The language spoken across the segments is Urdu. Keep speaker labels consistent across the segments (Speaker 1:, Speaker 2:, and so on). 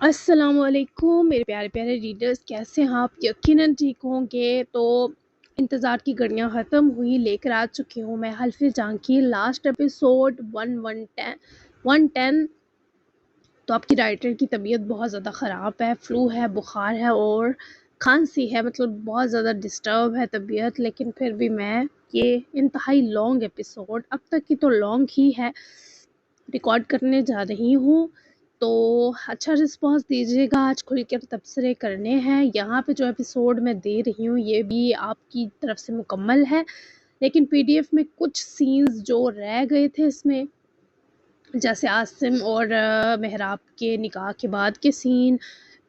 Speaker 1: السلام علیکم میرے پیارے پیارے ریڈرز، کیسے ہیں آپ؟ یقیناً ٹھیک ہوں گے۔ تو انتظار کی گھڑیاں ختم ہوئی، لے کر آ چکی ہوں میں حلف جاں کی لاسٹ ایپیسوڈ 110۔ تو آپ کی رائٹر کی طبیعت بہت زیادہ خراب ہے، فلو ہے، بخار ہے اور کھانسی ہے، مطلب بہت زیادہ ڈسٹرب ہے طبیعت، لیکن پھر بھی میں یہ انتہائی لانگ ایپیسوڈ، اب تک کی تو لانگ ہی ہے، ریکارڈ کرنے جا رہی ہوں۔ تو اچھا رسپانس دیجیے گا، آج کھل کر تبصرے کرنے ہیں۔ یہاں پہ جو ایپیسوڈ میں دے رہی ہوں یہ بھی آپ کی طرف سے مکمل ہے، لیکن پی ڈی ایف میں کچھ سینز جو رہ گئے تھے اس میں، جیسے عاصم اور محراب کے نکاح کے بعد کے سین،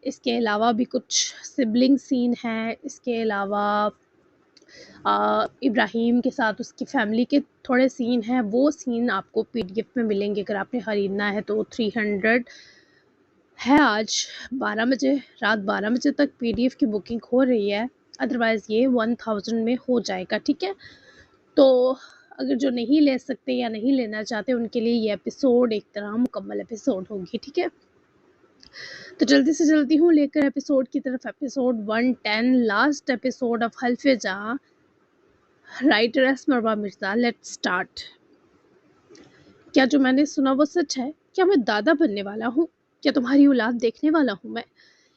Speaker 1: اس کے علاوہ بھی کچھ سبلنگ سین ہیں، اس کے علاوہ ابراہیم کے ساتھ اس کی فیملی کے تھوڑے سین ہیں، وہ سین آپ کو پی ڈی ایف میں ملیں گے۔ اگر آپ نے خریدنا ہے تو 300 ہے، آج 12 بجے، رات 12 بجے تک پی ڈی ایف کی بکنگ ہو رہی ہے، ادروائز یہ 1000 میں ہو جائے گا، ٹھیک ہے؟ تو اگر جو نہیں لے سکتے یا نہیں لینا چاہتے ان کے لیے یہ ایپیسوڈ ایک طرح مکمل ایپیسوڈ ہوگی، ٹھیک ہے؟ تو جلدی سے جلدی ہوں لے کر ایپیسوڈ کی طرف، ایپیسوڈ 110، لاسٹ ایپیسوڈ آف حلف جہاں، رائٹر ایس مروا مرزا۔ Let start. کیا جو میں نے سنا وہ سچ ہے؟ کیا میں دادا بننے والا ہوں؟ کیا تمہاری اولاد دیکھنے والا ہوں میں؟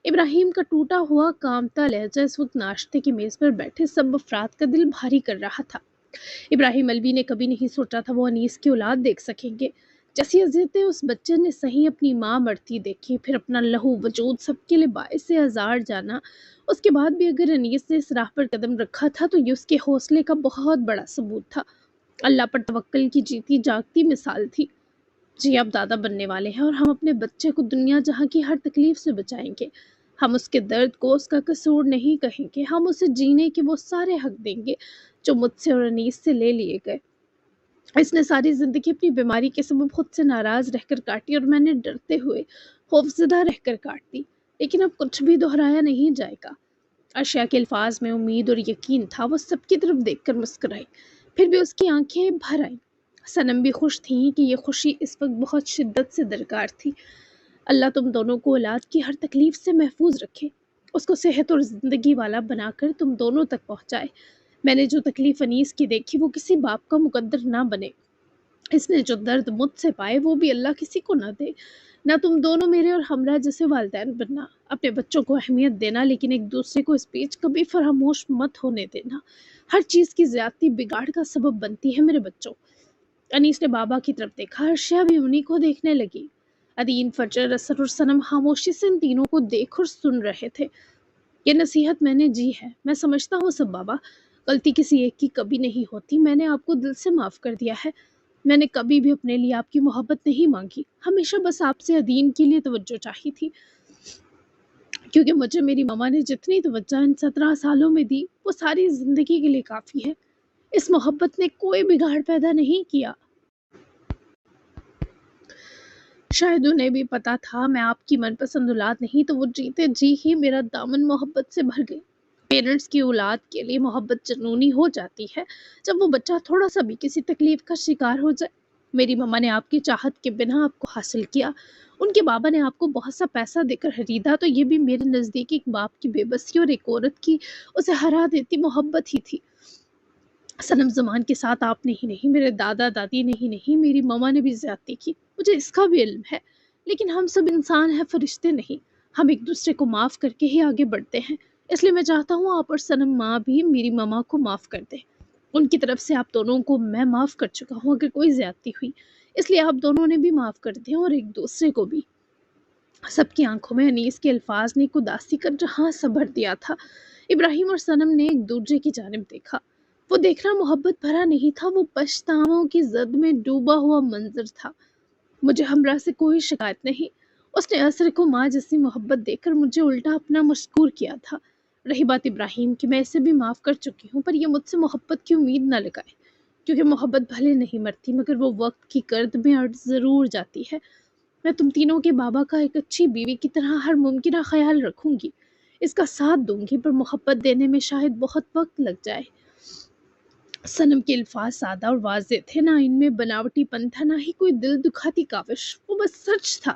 Speaker 1: ابراہیم کا ٹوٹا ہوا کامتا لہجہ اس وقت ناشتے کی میز پر بیٹھے سب افراد کا دل بھاری کر رہا تھا۔ ابراہیم الوی نے کبھی نہیں سوچا تھا وہ انیس کی اولاد دیکھ سکیں گے۔ جیسی اذیتیں اس بچے نے سہی اپنی ماں مرتی دیکھی، پھر اپنا لہو وجود سب کے لیے باعث آزار جانا، اس کے بعد بھی اگر انیس نے اس راہ پر قدم رکھا تھا تو یہ اس کے حوصلے کا بہت بڑا ثبوت تھا، اللہ پر توکل کی جیتی جاگتی مثال تھی۔ جی آپ دادا بننے والے ہیں اور ہم اپنے بچے کو دنیا جہاں کی ہر تکلیف سے بچائیں گے۔ ہم اس کے درد کو اس کا قصور نہیں کہیں گے، ہم اسے جینے کے وہ سارے حق دیں گے جو مجھ سے اور انیس سے لے لیے گئے۔ اس نے ساری زندگی اپنی بیماری کے سبب خود سے ناراض رہ کر کاٹی اور میں نے ڈرتے ہوئے خوفزدہ رہ کر کاٹ دی، لیکن اب کچھ بھی دہرایا نہیں جائے گا۔ اشیاء کے الفاظ میں امید اور یقین تھا، وہ سب کی طرف دیکھ کر مسکرائی، پھر بھی اس کی آنکھیں بھر آئیں۔ صنم بھی خوش تھیں کہ یہ خوشی اس وقت بہت شدت سے درکار تھی۔ اللہ تم دونوں کو اولاد کی ہر تکلیف سے محفوظ رکھے، اس کو صحت اور زندگی والا بنا کر تم دونوں تک پہنچائے۔ میں نے جو تکلیف انیس کی دیکھی وہ کسی باپ کا مقدر نہ بنے، اس نے جو درد مجھ سے پائے وہ بھی اللہ کسی کو نہ دے۔ نہ تم دونوں میرے اور ہمراہ جیسے والدین بننا، اپنے بچوں کو اہمیت دینا، لیکن ایک دوسرے کو اس بیچ کبھی فراموش مت ہونے دینا۔ ہر چیز کی زیادتی بگاڑ کا سبب بنتی ہے میرے بچوں۔ انیس نے بابا کی طرف دیکھا، ارشیا بھی انہی کو دیکھنے لگی۔ ادین، فجر، اسر اور صنم خاموشی سے ان تینوں کو دیکھ اور سن رہے تھے۔ یہ نصیحت میں نے جی ہے، میں سمجھتا ہوں سب بابا، غلطی کسی ایک کی کبھی نہیں ہوتی، میں نے آپ کو دل سے معاف کر دیا ہے، میں نے کبھی بھی اپنے لیے آپ کی محبت نہیں مانگی، ہمیشہ بس آپ سے ادین کے لیے توجہ چاہی تھی، کیونکہ مجھے میری ماما نے جتنی توجہ ان 17 سالوں میں دی وہ ساری زندگی کے لیے کافی ہے۔ اس محبت نے کوئی بگاڑ پیدا نہیں کیا۔ شاید انہیں بھی پتا تھا میں آپ کی من پسند اولاد نہیں، تو وہ جیتے جی ہی میرا دامن محبت سے بھر گئی۔ پیرنٹس کی اولاد کے لیے محبت جنونی ہو جاتی ہے جب وہ بچہ تھوڑا سا بھی کسی تکلیف کا شکار ہو جائے۔ میری ماما نے آپ کی چاہت کے بنا آپ کو حاصل کیا، ان کے بابا نے آپ کو بہت سا پیسہ دے کر خریدا، تو یہ بھی میرے نزدیک ایک باپ کی بے بسی اور ایک عورت کی اسے ہرا دیتی محبت ہی تھی۔ صنم زمان کے ساتھ آپ نے ہی نہیں، میرے دادا دادی نے ہی نہیں، میری ماما نے بھی زیادتی کی، مجھے اس کا بھی علم ہے، لیکن ہم سب انسان ہیں، فرشتے نہیں، ہم ایک دوسرے کو معاف کر کے ہی آگے بڑھتے ہیں۔ اس لیے میں چاہتا ہوں آپ اور صنم ماں بھی میری ماما کو معاف کر دیں، ان کی طرف سے آپ دونوں کو میں معاف کر چکا ہوں اگر کوئی زیادتی ہوئی، اس لیے آپ دونوں نے بھی معاف کر دیں اور ایک دوسرے کو بھی۔ سب کی آنکھوں میں انیس کے الفاظ نے ایک اداسی کا جہاں سا بھر دیا تھا۔ ابراہیم اور صنم نے ایک دوسرے کی جانب دیکھا، وہ دیکھنا محبت بھرا نہیں تھا، وہ پچھتاووں کی زد میں ڈوبا ہوا منظر تھا۔ مجھے ہمراہ سے کوئی شکایت نہیں، اس نے اسر کو ماں جیسی محبت دے کر مجھے الٹا اپنا مشکور کیا تھا۔ رہی بات ابراہیم کی، میں اسے بھی معاف کر چکی ہوں، پر یہ مجھ سے محبت کی امید نہ لگائے، کیونکہ محبت بھلے نہیں مرتی مگر وہ وقت کی گرد میں اڑ ضرور جاتی ہے۔ میں تم تینوں کے بابا کا ایک اچھی بیوی کی طرح ہر ممکنہ خیال رکھوں گی، اس کا ساتھ دوں گی، پر محبت دینے میں شاید بہت وقت لگ جائے۔ صنم کے الفاظ سادہ اور واضح تھے، نہ ان میں بناوٹی پن تھا، نہ ہی کوئی دل دکھاتی کاوش، وہ بس سچ تھا۔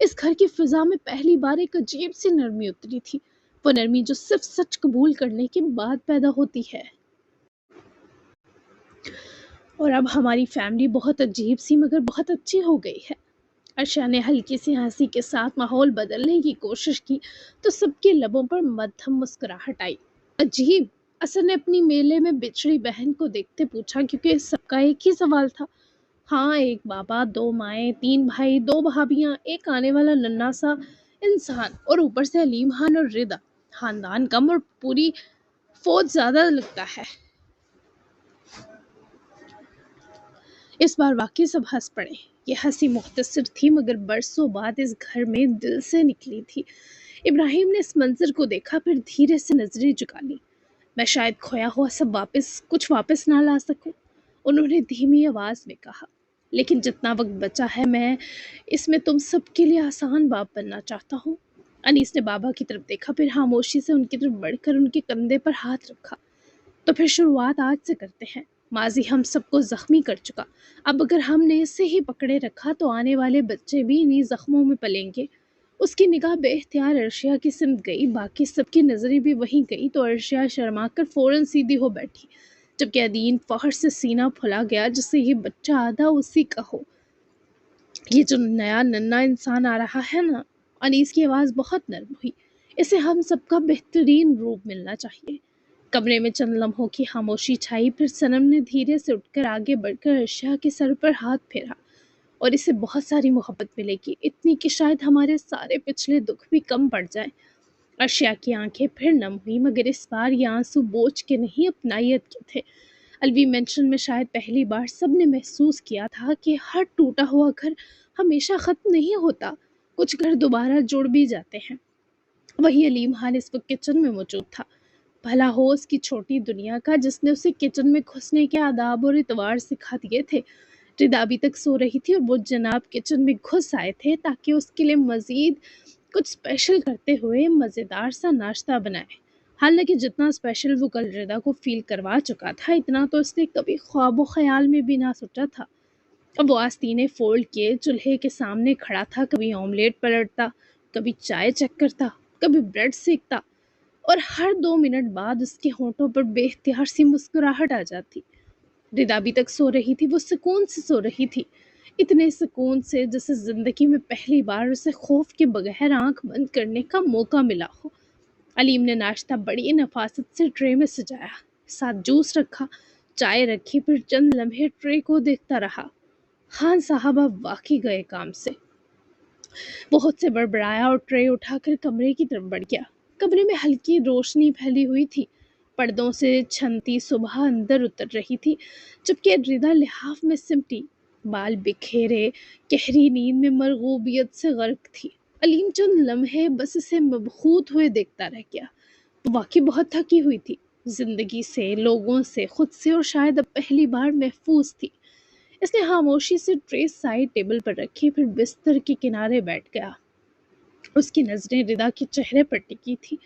Speaker 1: اس گھر کی فضا میں پہلی بار ایک عجیب سی نرمی اتری تھی، وہ نرمی جو صرف سچ قبول کرنے کے بعد پیدا ہوتی ہے۔ اور اب ہماری فیملی بہت عجیب سی مگر بہت اچھی ہو گئی ہے۔ عرشا نے ہلکی سی ہنسی کے ساتھ ماحول بدلنے کی کوشش کی تو سب کے لبوں پر مدھم مسکراہٹ آئی۔ عجیب؟ اثر نے اپنی میلے میں بچھڑی بہن کو دیکھتے پوچھا، کیونکہ سب کا ایک ہی سوال تھا۔ ہاں، ایک بابا، دو مائیں، تین بھائی، دو بھابیاں، ایک آنے والا ننھا سا انسان، اور اوپر سے علیم خان اور رضا۔ خاندان کم اور پوری فوج زیادہ لگتا ہے۔ اس بار واقعی سب ہنس پڑے۔ یہ ہنسی مختصر تھی مگر برسوں بعد اس گھر میں دل سے نکلی تھی۔ ابراہیم نے اس منظر کو دیکھا، پھر دھیرے سے نظریں جھکا لی۔ میں شاید کھویا ہوا سب کچھ واپس نہ لا سکوں، انہوں نے دھیمی آواز میں کہا، لیکن جتنا وقت بچا ہے میں اس میں تم سب کے لیے آسان باپ بننا چاہتا ہوں۔ انیس نے بابا کی طرف دیکھا، پھر خاموشی سے ان کی طرف بڑھ کر ان کے کندھے پر ہاتھ رکھا۔ تو پھر شروعات آج سے کرتے ہیں۔ ماضی ہم سب کو زخمی کر چکا، اب اگر ہم نے اسے ہی پکڑے رکھا تو آنے والے بچے بھی انہی زخموں میں پلیں گے۔ اس کی نگاہ بے اختیار ارشیا کی سمت گئی، باقی سب کی نظریں بھی وہیں گئی تو ارشیا شرما کر فوراً سیدھی ہو بیٹھی، جبکہ عدین فخر سے سینہ پھلا گیا، جسے یہ بچہ آدھا اسی کا ہو۔ یہ جو نیا ننھا انسان آ رہا ہے نا، انیس کی آواز بہت نرم ہوئی، اسے ہم سب کا بہترین روپ ملنا چاہیے۔ کمرے میں چند لمحوں کی خاموشی چھائی، پھر صنم نے دھیرے سے اٹھ کر آگے بڑھ کر ارشیا کے سر پر ہاتھ پھیرا، اور اسے بہت ساری محبت ملے گی، اتنی کہ شاید ہمارے سارے پچھلے دکھ بھی کم پڑ جائیں۔ ارشیا کی آنکھیں پھر نم ہوئی، مگر اس بار یہ آنسو بوجھ کے نہیں، اپنائیت کے تھے۔ الوی مینشن میں شاید پہلی بار سب نے محسوس کیا تھا کہ ہر ٹوٹا ہوا گھر ہمیشہ ختم نہیں ہوتا، کچھ گھر دوبارہ جڑ بھی جاتے ہیں۔ وہی علیم خان اس وقت کچن میں موجود تھا، بھلا ہو اس کی چھوٹی دنیا کا، جس نے اسے کچن میں گھسنے کے آداب اور اعتبار سکھا دیے تھے۔ ردا ابھی تک سو رہی تھی اور وہ جناب کچن میں گھس آئے تھے تاکہ اس کے لیے مزید کچھ اسپیشل کرتے ہوئے مزیدار سا ناشتہ بنائے۔ حالانکہ جتنا اسپیشل وہ کل ردا کو فیل کروا چکا تھا، اتنا تو اس نے کبھی خواب و خیال میں بھی نہ سوچا تھا۔ اب وہ آستینے فولڈ کیے چولہے کے سامنے کھڑا تھا، کبھی آملیٹ پلٹتا، کبھی چائے چیک کرتا، کبھی بریڈ سیکتا، اور ہر 2 منٹ بعد اس کے ہونٹوں پر بے اختیار سی مسکراہٹ آ جاتی۔ ردا ابھی تک سو رہی تھی، وہ سکون سے سو رہی تھی، اتنے سکون سے جیسے زندگی میں پہلی بار اسے خوف کے بغیر آنکھ بند کرنے کا موقع ملا ہو۔ علیم نے ناشتہ بڑی نفاست سے ٹرے میں سجایا، ساتھ جوس رکھا، چائے رکھی، پھر چند لمحے ٹرے کو دیکھتا رہا۔ خان صاحب اب واقعی گئے کام سے، وہ خود سے بڑبڑایا اور ٹرے اٹھا کر کمرے کی طرف بڑھ گیا۔ کمرے میں ہلکی روشنی پھیلی ہوئی تھی، پردوں سے چھنتی صبح اندر اتر رہی تھی، جبکہ ردا لحاف میں سمٹی، بال بکھیرے، گہری نیند میں مرغوبیت سے غرق تھی۔ علیم چند لمحے بس اسے مبہوت ہوئے دیکھتا رہ گیا۔ وہ واقعی بہت تھکی ہوئی تھی، زندگی سے، لوگوں سے، خود سے، اور شاید اب پہلی بار محفوظ تھی۔ اس نے خاموشی سے ٹرے سائڈ ٹیبل پر رکھی، پھر بستر کے کنارے بیٹھ گیا۔ اس کی نظریں ردا کے چہرے پر ٹکی تھی۔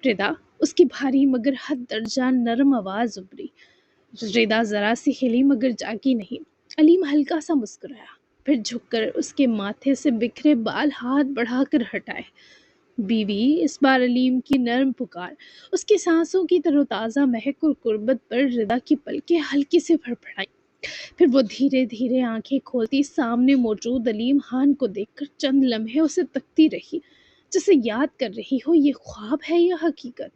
Speaker 1: ردا، اس کی بھاری مگر حد درجہ نرم آواز ابھری۔ ردا ذرا سی ہلی مگر جاگی نہیں۔ علیم ہلکا سا مسکرایا، پھر جھک کر اس کے ماتھے سے بکھرے بال ہاتھ بڑھا کر ہٹائے۔ بیوی، اس بار علیم کی نرم پکار، اس کی سانسوں کی تر و تازہ مہک اور قربت پر ردا کی پلکیں ہلکی سے پھڑپھڑائیں۔ پھر وہ دھیرے دھیرے آنکھیں کھولتی سامنے موجود علیم خان کو دیکھ کر چند لمحے اسے تکتی رہی، جسے یاد کر رہی ہو یہ خواب ہے یا حقیقت۔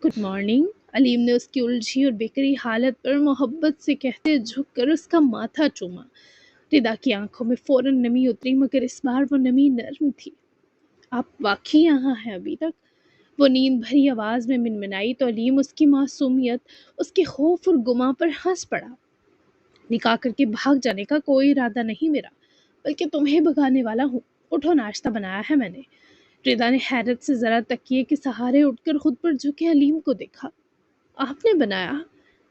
Speaker 1: گڈ مارننگ، علیم نے اس کی الجھی اور بکھری حالت پر محبت سے کہتے جھک کر اس کا ماتھا چوما۔ ردا کی آنکھوں میں فوراً نمی اتری، مگر اس بار وہ نمی نرم تھی۔ آپ واقعی یہاں ہیں ابھی تک؟ وہ نیند بھری آواز میں منمنائی تو علیم اس کی معصومیت، اس کے خوف اور گماں پر ہنس پڑا۔ نکاح کر کے بھاگ جانے کا کوئی ارادہ نہیں میرا، بلکہ تمہیں بھگانے والا ہوں۔ اٹھو، ناشتہ بنایا ہے میں نے۔ ردا نے حیرت سے ذرا تکیے کے سہارے اٹھ کر خود پر جھکے علیم کو دیکھا۔ آپ نے بنایا؟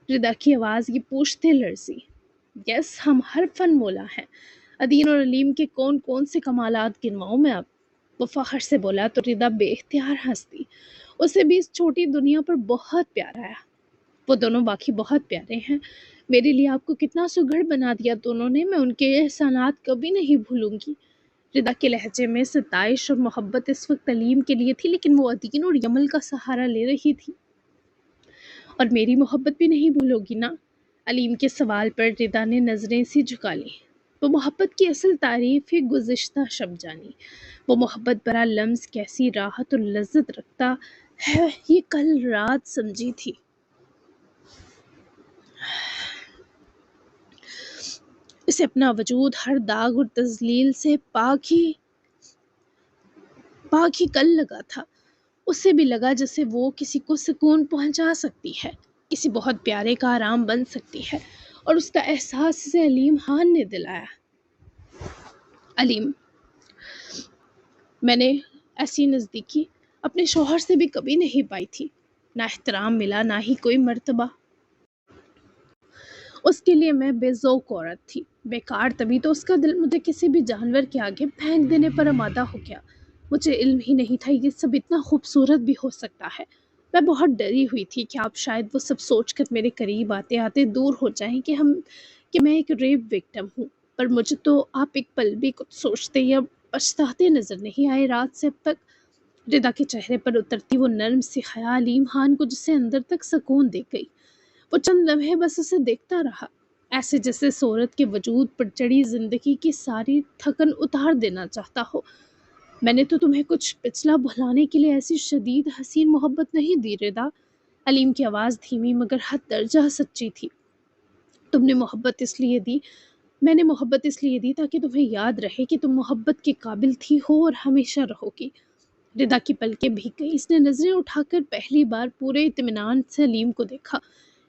Speaker 1: ردا کی آواز یہ پوچھتے لرزی۔ یس، ہم ہر فن مولا ہیں۔ عدین اور علیم کے کون کون سے کمالات گنواؤں میں اب؟ وہ فخر سے بولا تو ردا بے اختیار ہنس دی۔ اسے بھی اس چھوٹی دنیا پر بہت پیار آیا۔ وہ دونوں واقعی بہت پیارے ہیں، میرے لیے آپ کو کتنا سگڑ بنا دیا دونوں نے، میں ان کے احسانات کبھی نہیں بھولوں گی۔ رضا کے لہجے میں ستائش اور محبت اس وقت علیم کے لیے تھی، لیکن وہ عدین اور یمل کا سہارا لے رہی تھی۔ اور میری محبت بھی نہیں بھولو گی نا؟ علیم کے سوال پر رضا نے نظریں سی جھکا لیں۔ وہ محبت کی اصل تعریف ہی گزشتہ شب جانی۔ وہ محبت برا لمس کیسی راحت اور لذت رکھتا ہے یہ کل رات سمجھی تھی۔ اسے اپنا وجود ہر داغ اور تذلیل سے پاک ہی کل لگا تھا۔ اسے بھی لگا جیسے وہ کسی کو سکون پہنچا سکتی ہے، کسی بہت پیارے کا آرام بن سکتی ہے، اور اس کا احساس اسے علیم خان نے دلایا۔ علیم، میں نے ایسی نزدیکی اپنے شوہر سے بھی کبھی نہیں پائی تھی، نہ احترام ملا، نہ ہی کوئی مرتبہ۔ اس کے لیے میں بے ذوق عورت تھی، بیکار، تبھی تو اس کا دل مجھے کسی بھی جانور کے آگے پھینک دینے پر آمادہ ہو گیا۔ مجھے علم ہی نہیں تھا یہ سب اتنا خوبصورت بھی ہو سکتا ہے۔ میں بہت ڈری ہوئی تھی کہ آپ شاید وہ سب سوچ کر میرے قریب آتے آتے دور ہو جائیں کہ میں ایک ریپ وکٹم ہوں، پر مجھے تو آپ ایک پل بھی کچھ سوچتے یا پچھتاتے نظر نہیں آئے رات سے اب تک۔ رضا کے چہرے پر اترتی وہ نرم سی حیا علیم خان کو جسے اندر تک سکون دے گئی۔ وہ چند لمحے بس اسے دیکھتا رہا، ایسے جیسے صورت کے وجود پر چڑھی زندگی کی ساری تھکن اتار دینا چاہتا ہو۔ میں نے تو تمہیں کچھ پچھلا بھلانے کے لیے ایسی شدید حسین محبت نہیں دی رضا۔ علیم کی آواز دھیمی مگر حد درجہ سچی تھی۔ میں نے محبت اس لیے دی تاکہ تمہیں یاد رہے کہ تم محبت کے قابل تھی ہو اور ہمیشہ رہو گی۔ رضا کی پلکیں بھیگ گئی۔ اس نے نظریں اٹھا کر پہلی بار پورے اطمینان سے علیم کو دیکھا۔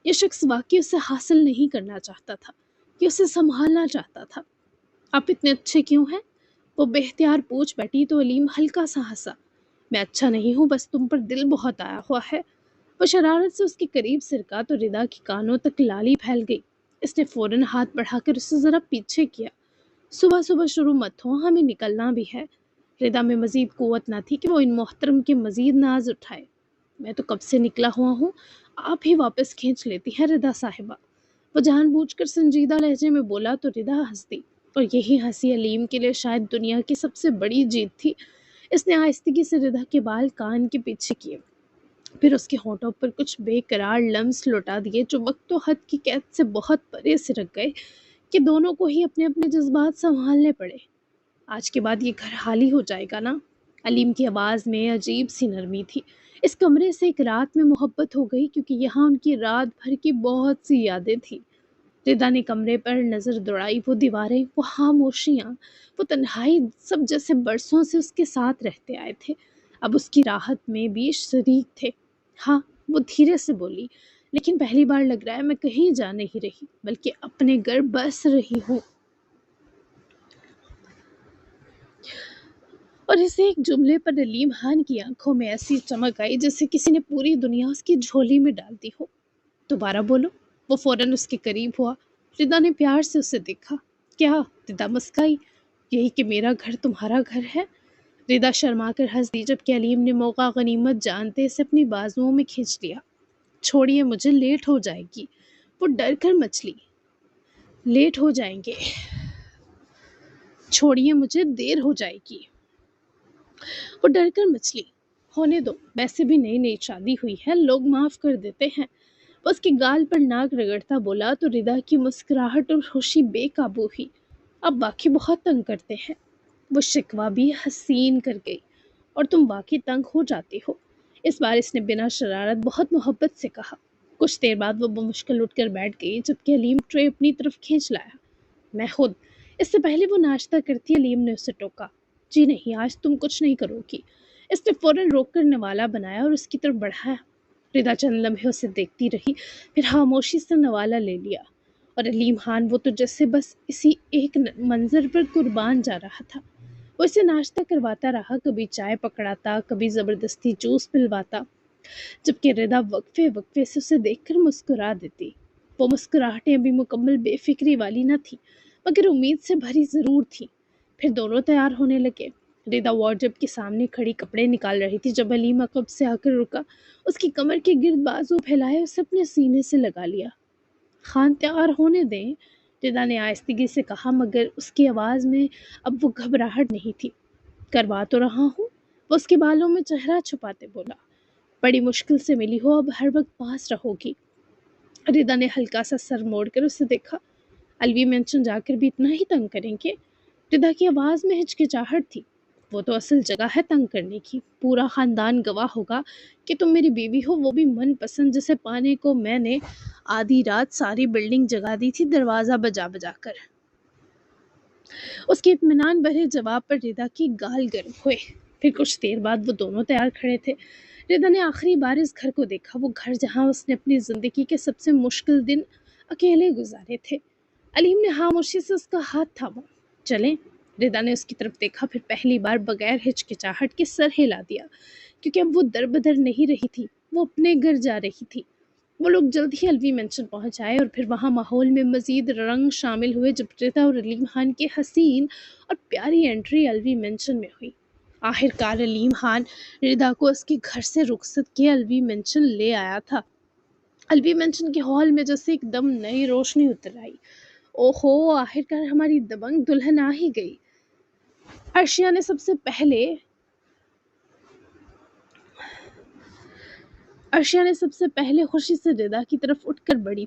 Speaker 1: یہ شخص واقعی اسے حاصل نہیں کرنا چاہتا تھا، یہ اسے سنبھالنا چاہتا تھا۔ آپ اتنے اچھے کیوں ہیں؟ وہ بے اختیار پوچھ بیٹھی تو علیم ہلکا سا ہنسا۔ میں اچھا نہیں ہوں، بس تم پر دل بہت آیا ہوا ہے۔ وہ شرارت سے اس کے قریب سرکا تو رضا کی کانوں تک لالی پھیل گئی۔ اس نے فوراً ہاتھ بڑھا کر اسے ذرا پیچھے کیا۔ صبح صبح شروع مت ہو، ہمیں نکلنا بھی ہے۔ رضا میں مزید قوت نہ تھی کہ وہ ان محترم کے مزید ناز اٹھائے۔ میں تو کب سے نکلا ہوا ہوں، آپ ہی واپس کھینچ لیتی ہیں رضا صاحبہ۔ وہ جان بوجھ کر سنجیدہ لہجے میں بولا تو رضا ہنس دی، اور یہی ہنسی علیم کے لیے شاید دنیا کی سب سے بڑی جیت تھی۔ اس نے آہستگی سے رضا کے بال کان کے پیچھے کیے، پھر اس کے ہونٹوں پر کچھ بے قرار لمس لوٹا دیے جو وقت و حد کی قید سے بہت پرے سے رکھ گئے کہ دونوں کو ہی اپنے اپنے جذبات سنبھالنے پڑے۔ آج کے بعد یہ گھر خالی ہو جائے گا نا؟ علیم کی آواز میں عجیب سی نرمی تھی۔ اس کمرے سے ایک رات میں محبت ہو گئی کیونکہ یہاں ان کی رات بھر کی بہت سی یادیں تھیں۔ رضا نے کمرے پر نظر دوڑائی۔ وہ دیواریں، وہ خاموشیاں، وہ تنہائی، سب جیسے برسوں سے اس کے ساتھ رہتے آئے تھے، اب اس کی راحت میں بھی شریک تھے۔ ہاں، وہ دھیرے سے بولی، لیکن پہلی بار لگ رہا ہے میں کہیں جا نہیں رہی، بلکہ اپنے گھر بس رہی ہوں۔ اور اسے ایک جملے پر علیم خان کی آنکھوں میں ایسی چمک آئی جیسے کسی نے پوری دنیا اس کی جھولی میں ڈال دی ہو۔ دوبارہ بولو۔ وہ فوراً اس کے قریب ہوا۔ رضا نے پیار سے اسے دیکھا۔ کیا؟ رضا مسکائی۔ یہی کہ میرا گھر تمہارا گھر ہے۔ رضا شرما کر ہنس دی، جبکہ علیم نے موقع غنیمت جانتے اسے اپنی بازوؤں میں کھینچ لیا۔ چھوڑیے، مجھے لیٹ ہو جائے گی۔ وہ ڈر کر مچلی۔ لیٹ ہو جائیں گے۔ چھوڑیے، مجھے دیر ہو جائے گی۔ وہ ڈر کر مچلی۔ ہونے دو، ویسے بھی نئی نئی شادی ہوئی ہے، لوگ معاف کر دیتے ہیں۔ وہ اس کے گال پر ناک رگڑتا بولا تو رضا کی مسکراہٹ اور خوشی بے قابو ہوئی۔ اب واقعی بہت تنگ کرتے ہیں۔ وہ شکوہ بھی حسین کر گئی۔ اور تم واقعی تنگ ہو جاتی ہو۔ اس بار اس نے بنا شرارت بہت محبت سے کہا۔ کچھ دیر بعد وہ بمشکل اٹھ کر بیٹھ گئی، جبکہ علیم ٹرے اپنی طرف کھینچ لایا۔ میں خود۔ اس سے پہلے وہ ناشتہ کرتی علیم نے اسے ٹوکا۔ جی نہیں، آج تم کچھ نہیں کرو گی۔ اس نے فوراً روک کر نوالا بنایا اور اس کی طرف بڑھایا۔ رضا چند لمحے اسے دیکھتی رہی، پھر خاموشی سے نوالا لے لیا۔ اور علیم خان، وہ تو جیسے بس اسی ایک منظر پر قربان جا رہا تھا۔ وہ اسے ناشتہ کرواتا رہا، کبھی چائے پکڑاتا، کبھی زبردستی جوس پلواتا، جبکہ رضا وقفے وقفے سے اسے دیکھ کر مسکرا دیتی۔ وہ مسکراہٹیں ابھی مکمل بے فکری والی نہ تھیں، مگر امید سے بھری ضرور تھیں۔ پھر دونوں تیار ہونے لگے۔ رضا وارڈروب کے سامنے کھڑی کپڑے نکال رہی تھی جب علیم عقب سے آ کر رکا۔ اس کی کمر کے گرد بازو پھیلائے اسے اپنے سینے سے لگا لیا۔ خان تیار ہونے دیں۔ ردا نے آہستگی سے کہا، مگر اس کی آواز میں اب وہ گھبراہٹ نہیں تھی۔ کروا تو رہا ہوں، وہ اس کے بالوں میں چہرہ چھپاتے بولا۔ بڑی مشکل سے ملی ہو، اب ہر وقت پاس رہو گی۔ ردا نے ہلکا سا سر موڑ کر اسے دیکھا۔ الوی مینشن جا کر بھی اتنا ہی تنگ کریں گے؟ ردا کی آواز میں ہچکچاہٹ تھی۔ وہ تو اصل جگہ ہے تنگ کرنے کی، پورا خاندان گواہ ہوگا کہ تم میری بیوی ہو، وہ بھی من پسند، جسے پانے کو میں نے آدھی رات ساری بلڈنگ جگا دی تھی دروازہ بجا بجا کر۔ اس کے اطمینان بھرے جواب پر ردا کی گال گرم ہوئے۔ پھر کچھ دیر بعد وہ دونوں تیار کھڑے تھے۔ ردا نے آخری بار اس گھر کو دیکھا، وہ گھر جہاں اس نے اپنی زندگی کے سب سے مشکل دن اکیلے گزارے تھے۔ علیم نے خاموشی سے اس کا ہاتھ تھاما۔ چلیں؟ ردا نے اس کی طرف دیکھا، پھر پہلی بار بغیر ہچکچاہٹ کے سر ہلا دیا، کیونکہ اب وہ در بدر نہیں رہی تھی، وہ اپنے گھر جا رہی تھی۔ وہ لوگ جلد ہی الوی مینشن پہنچ آئے اور پھر وہاں ماحول میں مزید رنگ شامل ہوئے جب ردا اور علیم خان کی حسین اور پیاری انٹری الوی مینشن میں ہوئی۔ آخر کار علیم خان ردا کو اس کے گھر سے رخصت کیے الوی مینشن لے آیا تھا۔ الوی مینشن کے ہال میں جیسے ایک دم نئی روشنی اتر آئی۔ اوہو، آخر کار ہماری دبنگ دلہن آ ہی گئی۔ ارشیا نے سب سے پہلے خوشی سے ردا کی طرف اٹھ کر بڑھی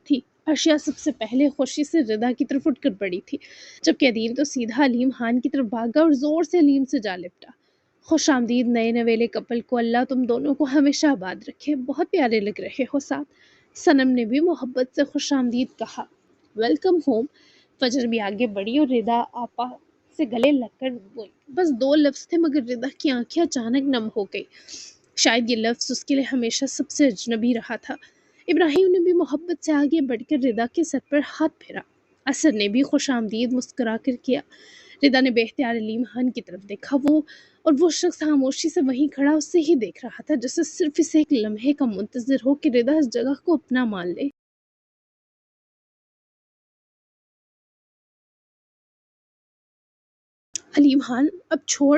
Speaker 1: تھی۔ جبکہ ادیم تو سیدھا علیم خان کی طرف بھاگا اور زور سے علیم سے جا لپٹا۔ خوش آمدید نئے نویلے کپل کو، اللہ تم دونوں کو ہمیشہ آباد رکھے، بہت پیارے لگ رہے ہو ساتھ۔ صنم نے بھی محبت سے خوش آمدید کہا۔ Welcome home. فجر بھی آگے بڑھی اور ردا آپا سے گلے لگ کر بولی۔ بس 2 لفظ تھے، مگر ردا کی آنکھیں اچانک نم ہو گئی۔ شاید یہ لفظ اس کے لیے ہمیشہ سب سے اجنبی رہا تھا۔ ابراہیم نے بھی محبت سے آگے بڑھ کر ردا کے سر پر ہاتھ پھیرا۔ اثر نے بھی خوش آمدید مسکرا کر کیا۔ ردا نے بے اختیار علیم خان کی طرف دیکھا، وہ شخص خاموشی سے وہیں کھڑا اسے ہی دیکھ رہا تھا، جیسے صرف اسے ایک لمحے کا منتظر ہو کہ ردا اس جگہ کو اپنا مان لے۔ علیم خان، اب چھوڑ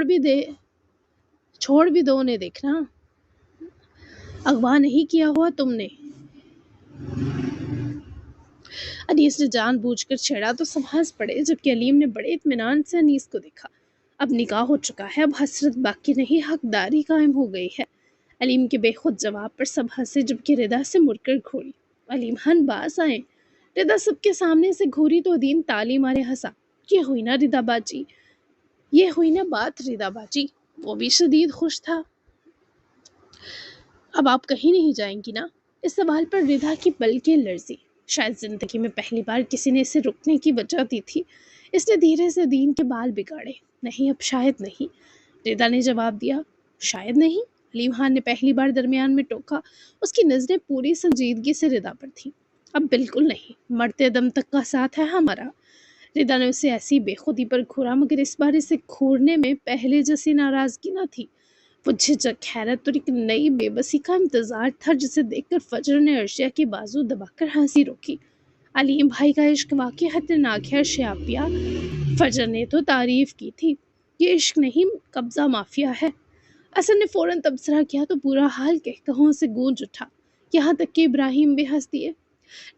Speaker 1: بھی دو انہیں دیکھنا، اغوا نہیں کیا ہوا تم نے۔ انیس نے جان بوجھ کر چھیڑا تو سب ہنس پڑے، جبکہ علیم نے بڑے اطمینان سے انیس کو دیکھا۔ اب نکاح ہو چکا ہے، اب حسرت باقی نہیں، حقداری قائم ہو گئی ہے۔ علیم کے بے خود جواب پر سب ہنسے، جبکہ ردا سے مڑ کر گھوری۔ علیم خان باز آئیں۔ ردا سب کے سامنے سے گھوری تو ادیم تالی مارے ہنسا۔ یہ ہوئی نا بات ردا باجی۔ وہ بھی شدید خوش تھا۔ اب آپ کہیں نہیں جائیں گی نا؟ اس سوال پر ردا کی پلکیں لرزی۔ شاید زندگی میں پہلی بار کسی نے اسے رکنے کی وجہ دی تھی۔ اس نے دھیرے سے دین کے بال بگاڑے۔ نہیں، اب شاید نہیں، ردا نے جواب دیا۔ شاید نہیں؟ علیم خان نے پہلی بار درمیان میں ٹوکا۔ اس کی نظریں پوری سنجیدگی سے ردا پر تھیں۔ اب بالکل نہیں، مرتے دم تک کا ساتھ ہے ہمارا۔ ردا نے اسے ایسی بے خودی پر گھورا، مگر اس بار اسے گھورنے میں پہلے جیسی ناراضگی نہ تھی۔ وہ جھجک، حیرت اور ایک نئی بے بسی کا انتظار تھا، جسے دیکھ کر فجر نے ارشیا کی بازو دبا کر ہنسی روکی۔ علیم بھائی کا عشق واقعی خطرناک ہے ارشیا اپیا، فجر نے تو تعریف کی تھی۔ یہ عشق نہیں، قبضہ مافیا ہے۔ اثر نے فوراً تبصرہ کیا تو پورا حال کہوں سے گونج اٹھا، یہاں تک کہ ابراہیم بھی ہنس دیے۔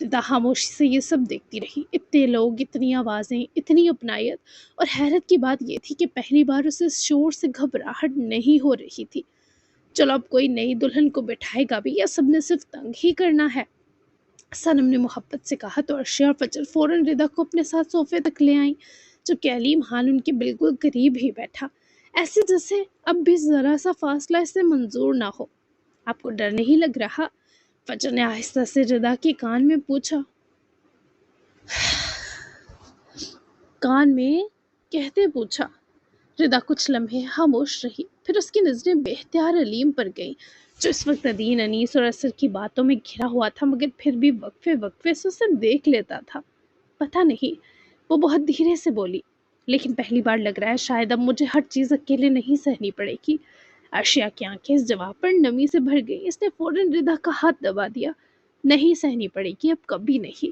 Speaker 1: ردا خاموشی سے یہ سب دیکھتی رہی، اتنے لوگ، اتنی آوازیں، اتنی اپنائیت، اور حیرت کی بات یہ تھی کہ پہلی بار اسے اس شور سے گھبراہٹ نہیں ہو رہی تھی۔ چلو اب کوئی نئی دلہن کو بٹھائے گا بھی، یا سب نے صرف تنگ ہی کرنا ہے؟ صنم نے محبت سے کہا تو ارشیا اور فجر فوراً ردا کو اپنے ساتھ صوفے تک لے آئیں، جبکہ علیم خان ان کے بالکل قریب ہی بیٹھا، ایسے جیسے اب بھی ذرا سا فاصلہ اسے منظور نہ ہو۔ آپ کو ڈر نہیں لگ رہا؟ فجر نے آہستہ سے ردا کے کان میں کہتے پوچھا۔ ردا کچھ لمحے خاموش رہی، پھر اس کی نظریں بے اختیار علیم پر گئیں، جو اس وقت ادین، انیس اور اثر کی باتوں میں گھرا ہوا تھا، مگر پھر بھی وقفے سے اسے دیکھ لیتا تھا۔ پتہ نہیں، وہ بہت دھیرے سے بولی، لیکن پہلی بار لگ رہا ہے شاید اب مجھے ہر چیز اکیلے نہیں سہنی پڑے گی۔ ارشیا کی آنکھیں اس جواب پر نمی سے بھر گئی۔ اس نے فوراً ردا کا ہاتھ دبا دیا۔ نہیں سہنی پڑے گی، اب کبھی نہیں۔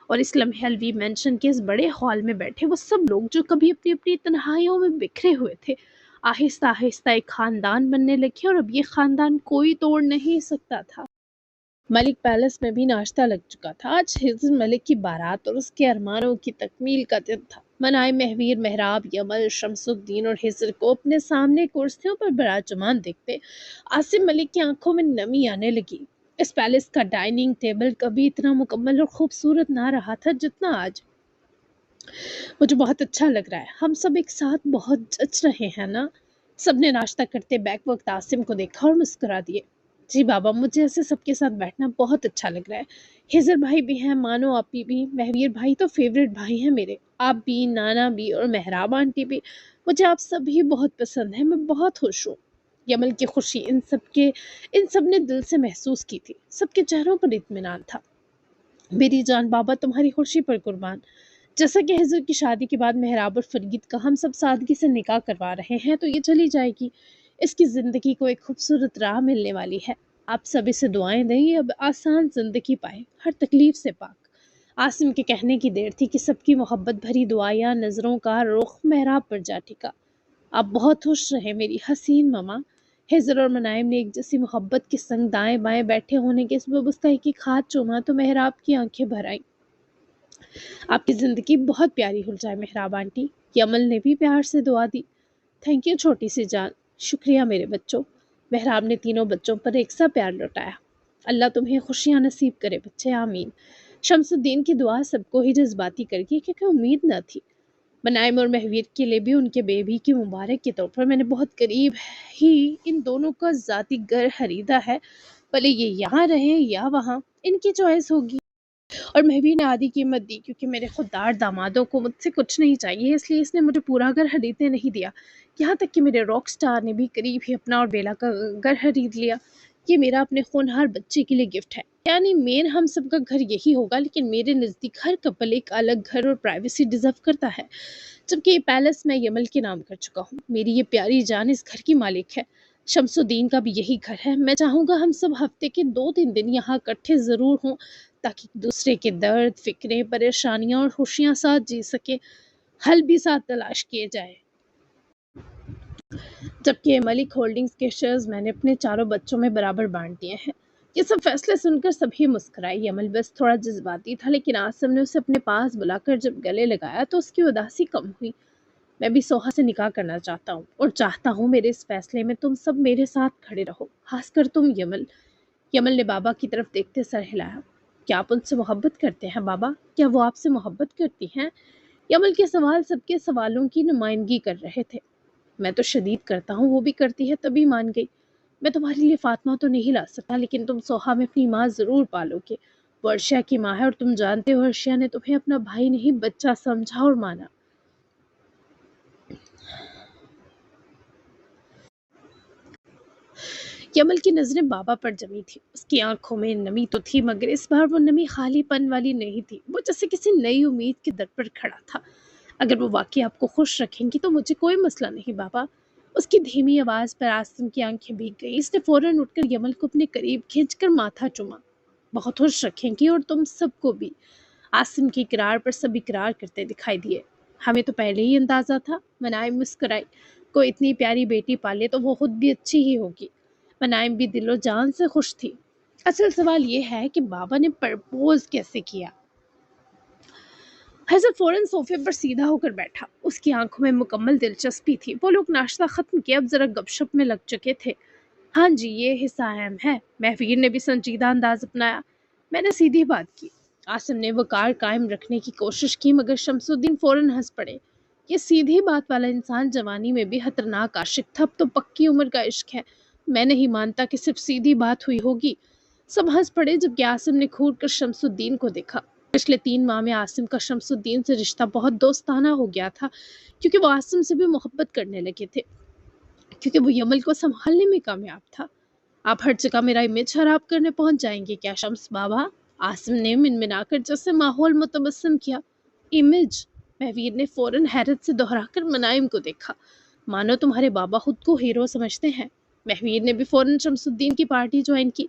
Speaker 1: اور اس لمحے الوی مینشن کے اس بڑے ہال میں بیٹھے وہ سب لوگ، جو کبھی اپنی اپنی تنہائیوں میں بکھرے ہوئے تھے، آہستہ آہستہ ایک خاندان بننے لگے، اور اب یہ خاندان کوئی توڑ نہیں سکتا تھا۔ ملک پیلس میں بھی ناشتہ لگ چکا تھا۔ آج ہزر ملک کی بارات اور اس کے ارمانوں کی تکمیل کا دن تھا۔ منائے، مہویر، مہراب، یمل، شمس الدین اور ہزر کو اپنے سامنے کرسیوں پر براجمان دیکھتے عاصم ملک کی آنکھوں میں نمی آنے لگی۔ اس پیلس کا ڈائننگ ٹیبل کبھی اتنا مکمل اور خوبصورت نہ رہا تھا جتنا آج۔ مجھے بہت اچھا لگ رہا ہے، ہم سب ایک ساتھ بہت جچ رہے ہیں نا؟ سب نے ناشتہ کرتے بیک وقت عاصم کو دیکھا اور مسکرا دیے۔ جی بابا، مجھے ایسے سب کے ساتھ بیٹھنا بہت اچھا لگ رہا ہے۔ ہزر بھائی بھی ہیں، مانو آپی بھی، مہویر بھائی تو فیوریٹ بھائی ہیں میرے، آپ بھی، نانا بھی اور مہراب آنٹی بھی۔ مجھے آپ سب ہی بہت پسند ہیں، میں بہت خوش ہوں۔ یمل کی خوشی ان سب نے دل سے محسوس کی تھی۔ سب کے چہروں پر اطمینان تھا۔ میری جان بابا، تمہاری خوشی پر قربان۔ جیسا کہ حضور کی شادی کے بعد مہراب اور فرید کا ہم سب سادگی سے نکاح کروا رہے ہیں تو یہ چلی جائے گی۔ اس کی زندگی کو ایک خوبصورت راہ ملنے والی ہے۔ آپ سب اسے دعائیں دیں، یہ اب آسان زندگی پائے، ہر تکلیف سے پاک۔ عاصم کے کہنے کی دیر تھی کہ سب کی محبت بھری دعائیں نظروں کا رخ مہراب پر جا ٹکا۔ آپ بہت خوش رہیں میری حسین ماما۔ حضر اور منائم نے ایک جیسی محبت کے سنگ دائیں بائیں بیٹھے ہونے کے سبب اس کا ایک ایک ہاتھ چوما تو مہراب کی آنکھیں بھر آئیں۔ آپ کی زندگی بہت پیاری ہو جائے مہراب آنٹی۔ یمل نے بھی پیار سے دعا دی۔ تھینک یو چھوٹی سی جان، شکریہ میرے بچوں۔ مہراب نے تینوں بچوں پر ایک سا پیار لوٹایا۔ اللہ تمہیں خوشیاں نصیب کرے بچے، آمین۔ شمس الدین کی دعا سب کو ہی جذباتی کر گئی کیونکہ امید نہ تھی۔ منائم اور مہویر کے لیے بھی ان کے بیبی کی مبارک کے طور پر میں نے بہت قریب ہی ان دونوں کا ذاتی گھر خریدا ہے، بھلے یہ یہاں رہیں یا وہاں، ان کی چوائس ہوگی۔ اور مہویر نے آدھی قیمت دی کیونکہ میرے خوددار دامادوں کو مجھ سے کچھ نہیں چاہیے، اس لیے اس نے مجھے پورا گھر خریدنے نہیں دیا۔ یہاں تک کہ میرے راک سٹار نے بھی قریب ہی اپنا اور بیلا کا گھر خرید لیا۔ یہ میرا اپنے خونہار بچے کے لیے گفٹ ہے، یعنی مین ہم سب کا گھر یہی ہوگا، لیکن میرے نزدیک ہر کپل ایک الگ گھر اور پرائیویسی ڈیزرو کرتا ہے۔ جبکہ یہ پیلس میں یمل کے نام کر چکا ہوں، میری یہ پیاری جان اس گھر کی مالک ہے۔ شمس الدین کا بھی یہی گھر ہے۔ میں چاہوں گا ہم سب ہفتے کے 2-3 دن یہاں اکٹھے ضرور ہوں تاکہ ایک دوسرے کے درد، فکریں، پریشانیاں اور خوشیاں ساتھ جی سکیں، حل بھی ساتھ تلاش کیے جائے۔ جبکہ ملک ہولڈنگز کے شیئرز میں نے اپنے چاروں بچوں میں برابر بانٹ دیے ہیں۔ یہ سب فیصلے سن کر سبھی مسکرائے۔ یمل بس تھوڑا جذباتی تھا، لیکن عاصم نے اسے اپنے پاس بلا کر جب گلے لگایا تو اس کی اداسی کم ہوئی۔ میں بھی سوہا سے نکاح کرنا چاہتا ہوں اور چاہتا ہوں میرے اس فیصلے میں تم سب میرے ساتھ کھڑے رہو، خاص کر تم یمل۔ یمل نے بابا کی طرف دیکھتے سر ہلایا۔ کیا آپ ان سے محبت کرتے ہیں بابا؟ کیا وہ آپ سے محبت کرتی ہیں؟ یمل کے سوال سب کے سوالوں کی نمائندگی کر رہے تھے۔ میں تو شدید کرتا ہوں، وہ بھی کرتی ہے تبھی مان گئی۔ میں تمہارے لیے فاطمہ تو نہیں لا سکتا، لیکن تم سوہا میں اپنی ماں ضرور پالو گے۔ وہ عرشیہ کی ماں ہے اور تم جانتے ہو عرشیہ نے تمہیں اپنا بھائی نہیں بچہ سمجھا اور مانا۔ یمل کی نظریں بابا پر جمی تھی۔ اس کی آنکھوں میں نمی تو تھی، مگر اس بار وہ نمی خالی پن والی نہیں تھی، وہ جیسے کسی نئی امید کے در پر کھڑا تھا۔ اگر وہ واقعی آپ کو خوش رکھیں گی تو مجھے کوئی مسئلہ نہیں بابا۔ اس کی دھیمی آواز پر عاصم کی آنکھیں بھیگ گئی۔ اس نے فوراً اٹھ کر یمل کو اپنے قریب کھینچ کر ماتھا چوما۔ بہت خوش رکھیں گی اور تم سب کو بھی۔ عاصم کی اقرار پر سب اقرار کرتے دکھائی دیے۔ ہمیں تو پہلے ہی اندازہ تھا، منائم مسکرائی۔ کوئی اتنی پیاری بیٹی پالے تو وہ خود بھی اچھی ہی ہوگی۔ منائم بھی دل و جان سے خوش تھی۔ اصل سوال یہ ہے کہ بابا نے پرپوز کیسے کیا؟ حضرت فوراً صوفے پر سیدھا ہو کر بیٹھا۔ اس کی آنکھوں میں مکمل دلچسپی تھی۔ وہ لوگ ناشتہ ختم کیا، اب ذرا گپ شپ میں لگ چکے تھے۔ ہاں جی، یہ حصہ اہم ہے۔ مہویر نے بھی سنجیدہ انداز اپنایا۔ میں نے سیدھی بات کی۔ عاصم نے وقار قائم رکھنے کی کوشش کی، مگر شمس الدین فوراً ہنس پڑے۔ یہ سیدھی بات والا انسان جوانی میں بھی خطرناک عاشق تھا، اب تو پکی عمر کا عشق ہے۔ میں نہیں مانتا کہ صرف سیدھی بات ہوئی ہوگی۔ سب ہنس پڑے جبکہ عاصم نے گھور کر شمس الدین کو دیکھا۔ پچھلے 3 ماہ میں عاصم کا شمس الدین سے رشتہ بہت دوستانہ ہو گیا تھا، کیونکہ وہ عاصم سے بھی محبت کرنے لگے تھے، کیونکہ وہ یمل کو سنبھالنے میں کامیاب تھا۔ آپ ہر جگہ میرا امیج خراب کرنے پہنچ جائیں گے کیا شمس بابا؟ عاصم نے منمنا کر جیسے ماحول متبسم کیا۔ امیج؟ مہویر نے فوراً حیرت سے دہرا کر منائم کو دیکھا، مانو تمہارے بابا خود کو ہیرو سمجھتے ہیں۔ مہویر نے بھی فوراً شمس الدین کی پارٹی جوائن کی۔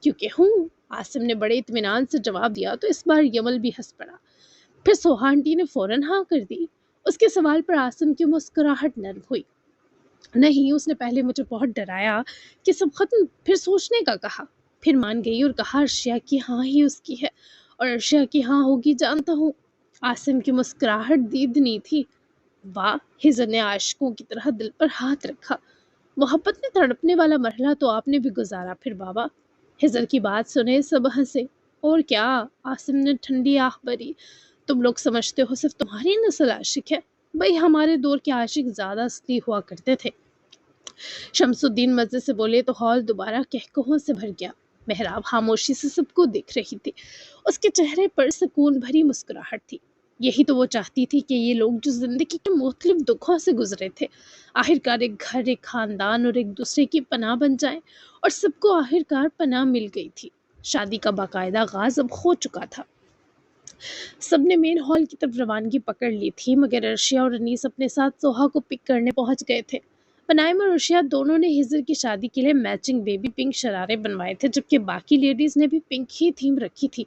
Speaker 1: کیونکہ ہوں، عاصم نے بڑے اطمینان سے جواب دیا تو اس بار یمل بھی ہنس پڑا۔ پھر سوہا آنٹی نے فوراً ہاں کر دی۔ اس کے سوال پر عاصم کی مسکراہٹ نرم ہوئی۔ نہیں، اس نے پہلے مجھے بہت ڈرایا کہ سب ختم، پھر سوچنے کا کہا۔ پھر مان گئی اور کہا ارشیا کی ہاں ہی اس کی ہے، اور ارشیا کی ہاں ہوگی جانتا ہوں۔ عاصم کی مسکراہٹ دیدنی تھی۔ واہ، ہزر نے عاشقوں کی طرح دل پر ہاتھ رکھا۔ محبت میں تڑپنے والا مرحلہ تو آپ نے بھی گزارا پھر بابا۔ ہزر کی بات سنے سب ہنسے۔ اور کیا، عاصم نے ٹھنڈی آہ بھری، تم لوگ سمجھتے ہو صرف تمہاری نسل عاشق ہے؟ بھئی ہمارے دور کے عاشق زیادہ اصلی ہوا کرتے تھے۔ شمس الدین مزے سے بولے تو ہال دوبارہ کہکہوں سے بھر گیا۔ محراب خاموشی سے سب کو دیکھ رہی تھی۔ اس کے چہرے پر سکون بھری مسکراہٹ تھی۔ یہی تو وہ چاہتی تھی کہ یہ لوگ جو زندگی کے مختلف دکھوں سے گزرے تھے، آخرکار ایک گھر، ایک خاندان اور ایک دوسرے کی پناہ بن جائیں، اور سب کو آخرکار پناہ مل گئی تھی۔ شادی کا باقاعدہ آغاز اب ہو چکا تھا۔ سب نے مین ہال کی طرف روانگی پکڑ لی تھی، مگر ارشیا اور انیس اپنے ساتھ سوہا کو پک کرنے پہنچ گئے تھے۔ پنائم اور ارشیا دونوں نے ہزر کی شادی کے لیے میچنگ بیبی پنک شرارے بنوائے تھے، جبکہ باقی لیڈیز نے بھی پنک ہی تھیم رکھی تھی،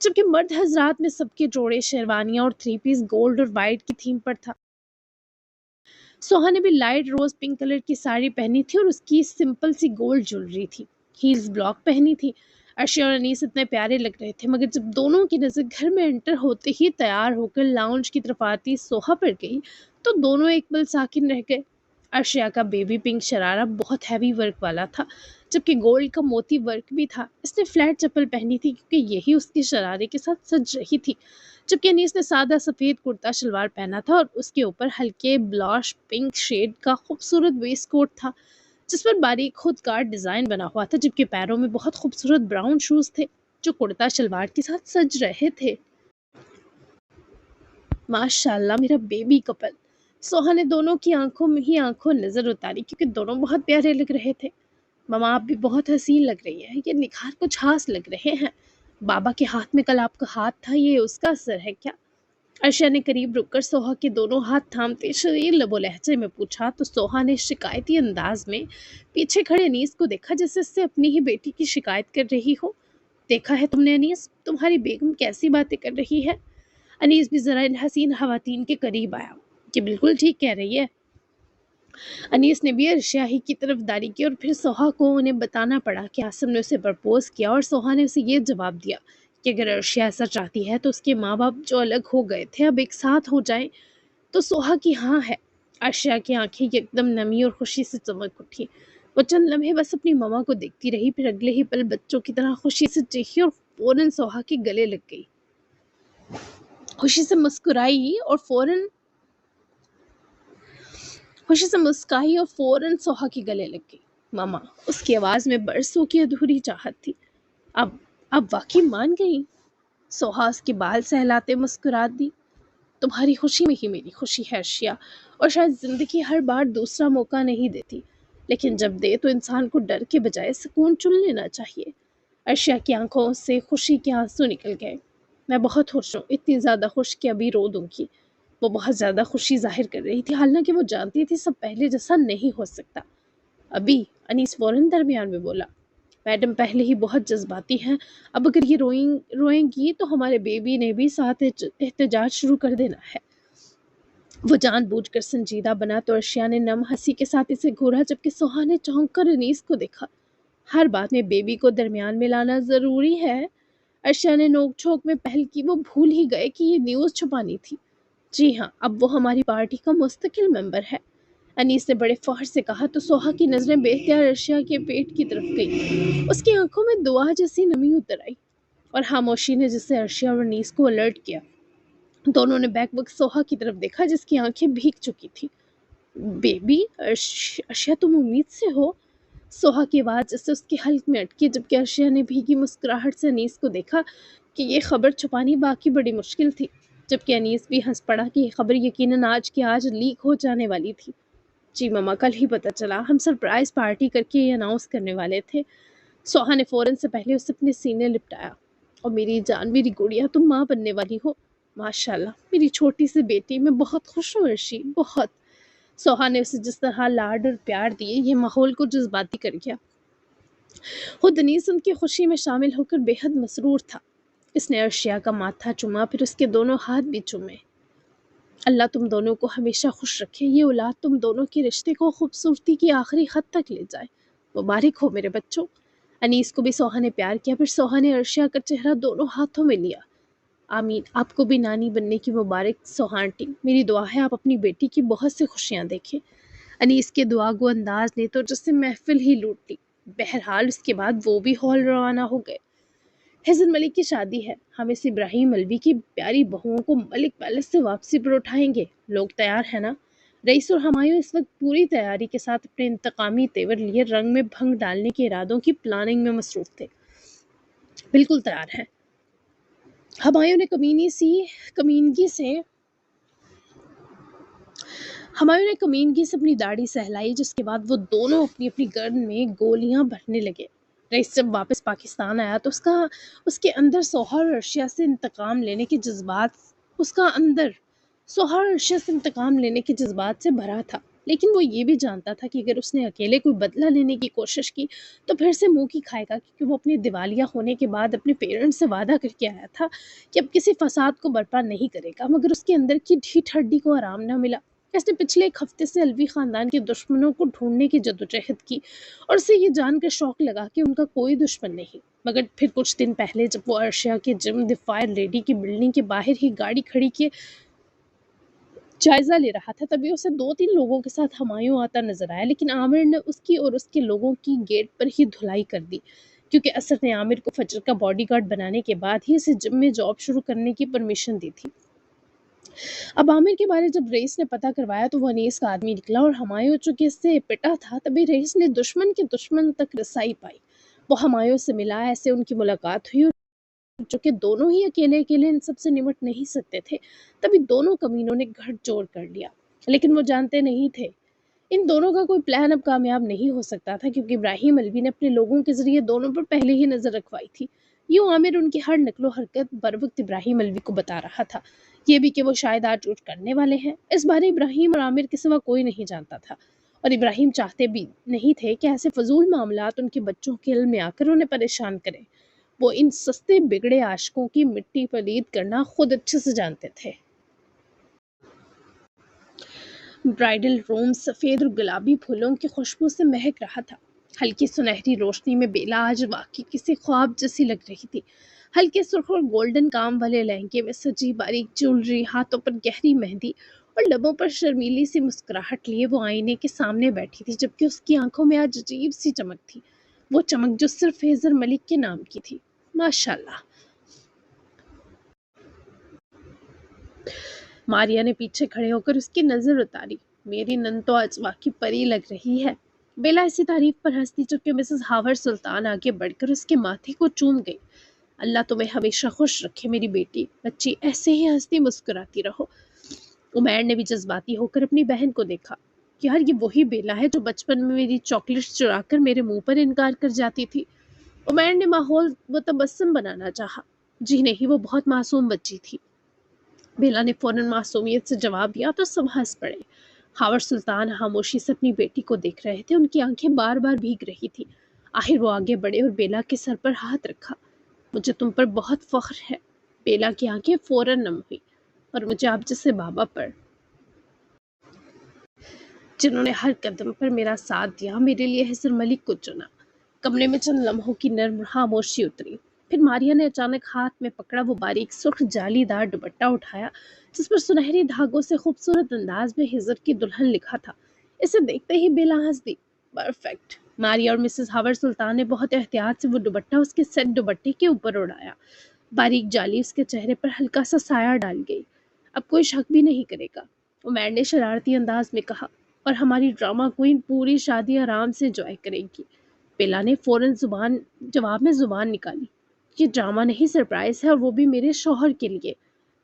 Speaker 1: جبکہ مرد حضرات میں سب کے جوڑے شیروانیاں اور تھری پیس گولڈ اور وائٹ کی تھیم پر تھا۔ سوہا نے بھی لائٹ روز پنک کلر کی ساڑی پہنی تھی اور اس کی سمپل سی گولڈ جویلری تھی، ہیلز بلاک پہنی تھی۔ ارشیا اور انیس اتنے پیارے لگ رہے تھے، مگر جب دونوں کی نظر گھر میں انٹر ہوتے ہی تیار ہو کر لاؤنج کی طرف آتی سوہا پر گئی تو دونوں ایک پل ساکن رہ گئے۔ ارشیا کا بیبی پنک شرارہ بہت ہیوی ورک والا تھا، جبکہ گولڈ کا موتی ورک بھی تھا۔ اس نے فلیٹ چپل پہنی تھی کیونکہ یہی اس کے شرارے کے ساتھ سج رہی تھی، جبکہ انیس نے سادہ سفید کرتا شلوار پہنا تھا اور اس کے اوپر ہلکے بلاش پنک شیڈ کا خوبصورت ویسٹ کوٹ تھا، جس پر باریک خود کار ڈیزائن بنا ہوا تھا، جبکہ پیروں میں بہت خوبصورت براؤن شوز تھے جو کرتا شلوار کے ساتھ سج رہے تھے۔ ماشاءاللہ میرا بیبی کپل، سوہا نے دونوں کی آنکھوں میں ہی آنکھوں نظر اتاری کیونکہ دونوں بہت پیارے لگ رہے تھے۔ ماما آپ بھی بہت حسین لگ رہی ہیں، یہ نکھار کچھ خاص لگ رہے ہیں۔ بابا کے ہاتھ میں کل آپ کا ہاتھ تھا، یہ اس کا اثر ہے کیا؟ ارشیا نے قریب رک کر سوہا کے دونوں ہاتھ تھامتے شریر لب و لہجے میں پوچھا تو سوہا نے شکایتی انداز میں پیچھے کھڑے انیس کو دیکھا جیسے اس سے اپنی ہی بیٹی کی شکایت کر رہی ہو۔ دیکھا ہے تم نے انیس، تمہاری بیگم کیسی باتیں کر رہی ہے؟ انیس بھی ذرا ان حسین خواتین کے قریب آیا کہ بالکل ٹھیک کہہ رہی ہے۔ انیس نے بھی ارشیا ہی کی طرف داری کی اور پھر سوہا کو انہیں بتانا پڑا کہ عاصم نے اسے پرپوز کیا، اور سوہا نے اسے یہ جواب دیا کہ اگر ارشیا ایسا چاہتی ہے تو اس کے ماں باپ جو الگ ہو گئے تھے اب ایک ساتھ ہو جائیں۔ تو سوہا کی ہاں ہے۔ ارشیا کی آنکھیں ایک دم نمی اور خوشی سے چمک اٹھی۔ وہ چند لمحے بس اپنی ماما کو دیکھتی رہی، پھر اگلے ہی پل بچوں کی طرح خوشی سے چیخی اور فوراً سوہا کے گلے لگ گئی۔ خوشی سے مسکرائی اور فوراً سوہا کے گلے لگ گئی۔ ماما، اس کی آواز میں برسوں کی ادھوری چاہت تھی۔ اب واقعی مان گئی؟ سوہا اس کے بال سہلاتے مسکرا دی۔ تمہاری خوشی میں ہی میری خوشی ہے ارشیا، اور شاید زندگی ہر بار دوسرا موقع نہیں دیتی، لیکن جب دے تو انسان کو ڈر کے بجائے سکون چن لینا چاہیے۔ ارشیا کی آنکھوں سے خوشی کے آنسو نکل گئے۔ میں بہت خوش ہوں، اتنی زیادہ خوش کہ ابھی رو دوں گی۔ وہ بہت زیادہ خوشی ظاہر کر رہی تھی، حالانکہ وہ جانتی تھی سب پہلے جیسا نہیں ہو سکتا۔ ابھی؟ انیس فوراً درمیان میں بولا۔ میڈم پہلے ہی بہت جذباتی ہیں، اب اگر یہ روئیں گی تو ہمارے بیبی نے بھی ساتھ احتجاج شروع کر دینا ہے۔ وہ جان بوجھ کر سنجیدہ بنا تو ارشیا نے نم ہنسی کے ساتھ اسے گھورا، جبکہ سوہا نے چونک کر انیس کو دیکھا۔ ہر بات میں بیبی کو درمیان میں لانا ضروری ہے؟ ارشیا نے نوک جھونک میں پہل کی، وہ بھول ہی گئے کہ یہ نیوز چھپانی تھی۔ جی ہاں، اب وہ ہماری پارٹی کا مستقل ممبر ہے، انیس نے بڑے فخر سے کہا تو سوہا کی نظریں بے اختیار ارشیا کے پیٹ کی طرف گئی۔ اس کی آنکھوں میں دعا جیسی نمی اتر آئی، اور خاموشی نے جس سے ارشیا اور انیس کو الرٹ کیا۔ دونوں نے بیک وقت سوہا کی طرف دیکھا جس کی آنکھیں بھیگ چکی تھی۔ بیبی؟ ارشیا تم امید سے ہو؟ سوہا کی آواز جیسے اس کے حلق میں اٹکی، جبکہ ارشیا نے بھیگی مسکراہٹ سے انیس کو دیکھا کہ یہ خبر چھپانی باقی بڑی مشکل تھی، جبکہ انیس بھی ہنس پڑا کہ یہ خبر یقیناً آج کی آج لیک ہو جانے والی تھی۔ جی ماما، کل ہی پتہ چلا، ہم سرپرائز پارٹی کر کے یہ اناؤنس کرنے والے تھے۔ سوہا نے فوراً سے پہلے اسے اپنے سینے لپٹایا۔ اور میری جان، میری گڑیا، تم ماں بننے والی ہو، ماشاءاللہ میری چھوٹی سی بیٹی، میں بہت خوش ہوں ارشی، بہت۔ سوہا نے اسے جس طرح لاڈ اور پیار دیے یہ ماحول کو جذباتی کر گیا۔ خود انیس ان کی خوشی میں شامل ہو کر بے حد مسرور تھا۔ اس نے ارشیا کا ماتھا چوما، پھر اس کے دونوں ہاتھ بھی چومے۔ اللہ تم دونوں کو ہمیشہ خوش رکھے، یہ اولاد تم دونوں کے رشتے کو خوبصورتی کی آخری حد تک لے جائے، مبارک ہو میرے بچوں۔ انیس کو بھی سوہا نے پیار کیا، پھر سوہا نے ارشیا کا چہرہ دونوں ہاتھوں میں لیا۔ آمین، آپ کو بھی نانی بننے کی مبارک سوہا آنٹی، میری دعا ہے آپ اپنی بیٹی کی بہت سی خوشیاں دیکھیں۔ انیس کے دعا گو انداز نے تو جس سے محفل ہی لوٹ لی۔ بہرحال اس کے بعد وہ بھی ہال روانہ ہو گئے۔ حسن ملک کی شادی ہے، ہم اس ابراہیم الوی کی پیاری بہوؤں کو ملک پیلس سے واپسی پر اٹھائیں گے، لوگ تیار ہیں نا؟ رئیس اور ہمایوں اس وقت پوری تیاری کے ساتھ اپنے انتقامی تیور لیے رنگ میں بھنگ ڈالنے کے ارادوں کی پلاننگ میں مصروف تھے۔ بالکل تیار ہیں۔ ہمایوں نے کمینگی سے اپنی داڑھی سہلائی، جس کے بعد وہ دونوں اپنی اپنی گردن میں گولیاں بھرنے لگے۔ رئیس جب واپس پاکستان آیا تو اس کے اندر سوہا اور ارشیا سے انتقام لینے کے جذبات سے بھرا تھا، لیکن وہ یہ بھی جانتا تھا کہ اگر اس نے اکیلے کوئی بدلہ لینے کی کوشش کی تو پھر سے منہ کی کھائے گا، کیونکہ وہ اپنے دیوالیہ ہونے کے بعد اپنے پیرنٹس سے وعدہ کر کے آیا تھا کہ اب کسی فساد کو برپا نہیں کرے گا، مگر اس کے اندر کی ڈھیٹ ہڈی کو آرام نہ ملا۔ اس نے پچھلے ایک ہفتے سے الوی خاندان کے دشمنوں کو ڈھونڈنے کی جدوجہد کی اور اسے یہ جان کر شوق لگا کہ ان کا کوئی دشمن نہیں، مگر پھر کچھ دن پہلے جب وہ ارشیا کے جم دی فائر لیڈی کی بلڈنگ کے باہر ہی گاڑی کھڑی کے جائزہ لے رہا تھا، تبھی اسے 2-3 لوگوں کے ساتھ ہمایوں آتا نظر آیا، لیکن عامر نے اس کی اور اس کے لوگوں کی گیٹ پر ہی دھلائی کر دی، کیونکہ اسر نے عامر کو فجر کا باڈی گارڈ بنانے کے بعد ہی اسے جم میں جاب شروع کرنے کی پرمیشن دی تھی۔ اب عامر کے بارے جب رئیس نے پتہ کروایا تو وہ انیس کا آدمی نکلا، اور ہمایوں چونکہ اس سے پٹا تھا، تبھی رئیس نے دشمن کے دشمن تک رسائی پائی۔ وہ ہمایوں سے ملا، ایسے ان کی ملاقات ہوئی، اور چونکہ دونوں ہی اکیلے ان سب سے نمٹ نہیں سکتے تھے، تبھی دونوں کمینوں نے گھڑ جوڑ کر لیا، لیکن وہ جانتے نہیں تھے ان دونوں کا کوئی پلان اب کامیاب نہیں ہو سکتا تھا، کیونکہ ابراہیم الوی نے اپنے لوگوں کے ذریعے دونوں پر پہلے ہی نظر رکھوائی تھی۔ یوں عامر ان کی ہر نقل و حرکت بر وقت ابراہیم الوی کو بتا رہا تھا، یہ بھی کہ وہ شاید آج کچھ کرنے والے ہیں۔ اس بارے ابراہیم اور عامر کے سوا کوئی نہیں جانتا تھا، اور ابراہیم چاہتے بھی نہیں تھے کہ ایسے فضول معاملات ان کے بچوں کے علم میں آ کر انہیں پریشان کریں۔ وہ ان سستے بگڑے عاشقوں کی مٹی پلید کرنا خود اچھے سے جانتے تھے۔ برائڈل روم سفید اور گلابی پھولوں کی خوشبو سے مہک رہا تھا۔ ہلکی سنہری روشنی میں بیلا آج واقعی کسی خواب جیسی لگ رہی تھی۔ ہلکے سرخ اور گولڈن کام والے لہنگے میں سجی باریک جولری، ہاتھوں پر گہری مہندی اور لبوں پر شرمیلی سی مسکراہٹ لیے وہ آئینے کے سامنے بیٹھی تھی، جبکہ اس کی آنکھوں میں آج عجیب سی چمک تھی، وہ چمک جو صرف حیضر ملک کے نام کی تھی۔ ماشاءاللہ۔ ماریا نے پیچھے کھڑے ہو کر اس کی نظر اتاری۔ میری نند تو آج واقعی پری لگ رہی ہے۔ بیلا اسی تعریف پر ہنستی، جبکہ مسز ہاور سلطان آگے بڑھ کر اس کے ماتھے کو چوم گئی۔ اللہ تمہیں ہمیشہ خوش رکھے میری بیٹی، بچی ایسے ہی ہنستی مسکراتی رہو۔ عمیر نے بھی جذباتی ہو کر اپنی بہن کو دیکھا۔ یار یہ وہی بیلا ہے جو بچپن میں میری چاکلیٹس چرا کر میرے منہ پر انکار کر جاتی تھی۔ عمیر نے ماحول متبسم بنانا چاہا۔ جی نہیں، وہ بہت معصوم بچی تھی۔ بیلا نے فوراً معصومیت سے جواب دیا تو سب ہنس پڑے۔ ہاور سلطان خاموشی سے اپنی بیٹی کو دیکھ رہے تھے، ان کی آنکھیں بار بار بھیگ رہی تھی۔ آخر وہ آگے بڑھے اور بیلا کے سر پر ہاتھ رکھا۔ مجھے تم پر بہت فخر ہے۔ بیلا کی آنکھیں فوراً نم ہوئی۔ اور مجھے آپ جیسے بابا پر، جنہوں نے ہر قدم پر میرا ساتھ دیا، میرے لیے حسن ملک کو چنا۔ کمرے میں چند لمحوں کی نرم خاموشی اتری، پھر ماریا نے اچانک ہاتھ میں پکڑا وہ باریک سرخ جالی دار دوپٹہ اٹھایا، جس پر سنہری دھاگوں سے خوبصورت انداز میں حضر کی دلہن لکھا تھا۔ اسے دیکھتے ہی بیلا ہنس دی۔ پرفیکٹ۔ ماریا اور مسز ہاور سلطان نے بہت احتیاط سے وہ دوپٹہ اس کے سیٹ دوپٹے کے اوپر اڑایا۔ باریک جالی اس کے چہرے پر ہلکا سا سایہ ڈال گئی۔ اب کوئی شک بھی نہیں کرے گا، عمیر نے شرارتی انداز میں کہا، اور ہماری ڈرامہ کوئن پوری شادی آرام سے انجوائے کرے گی۔ بیلا نے فوراً جواب میں زبان نکالی۔ یہ ڈرامہ نہیں، سرپرائز ہے، اور وہ بھی میرے شوہر کے لیے۔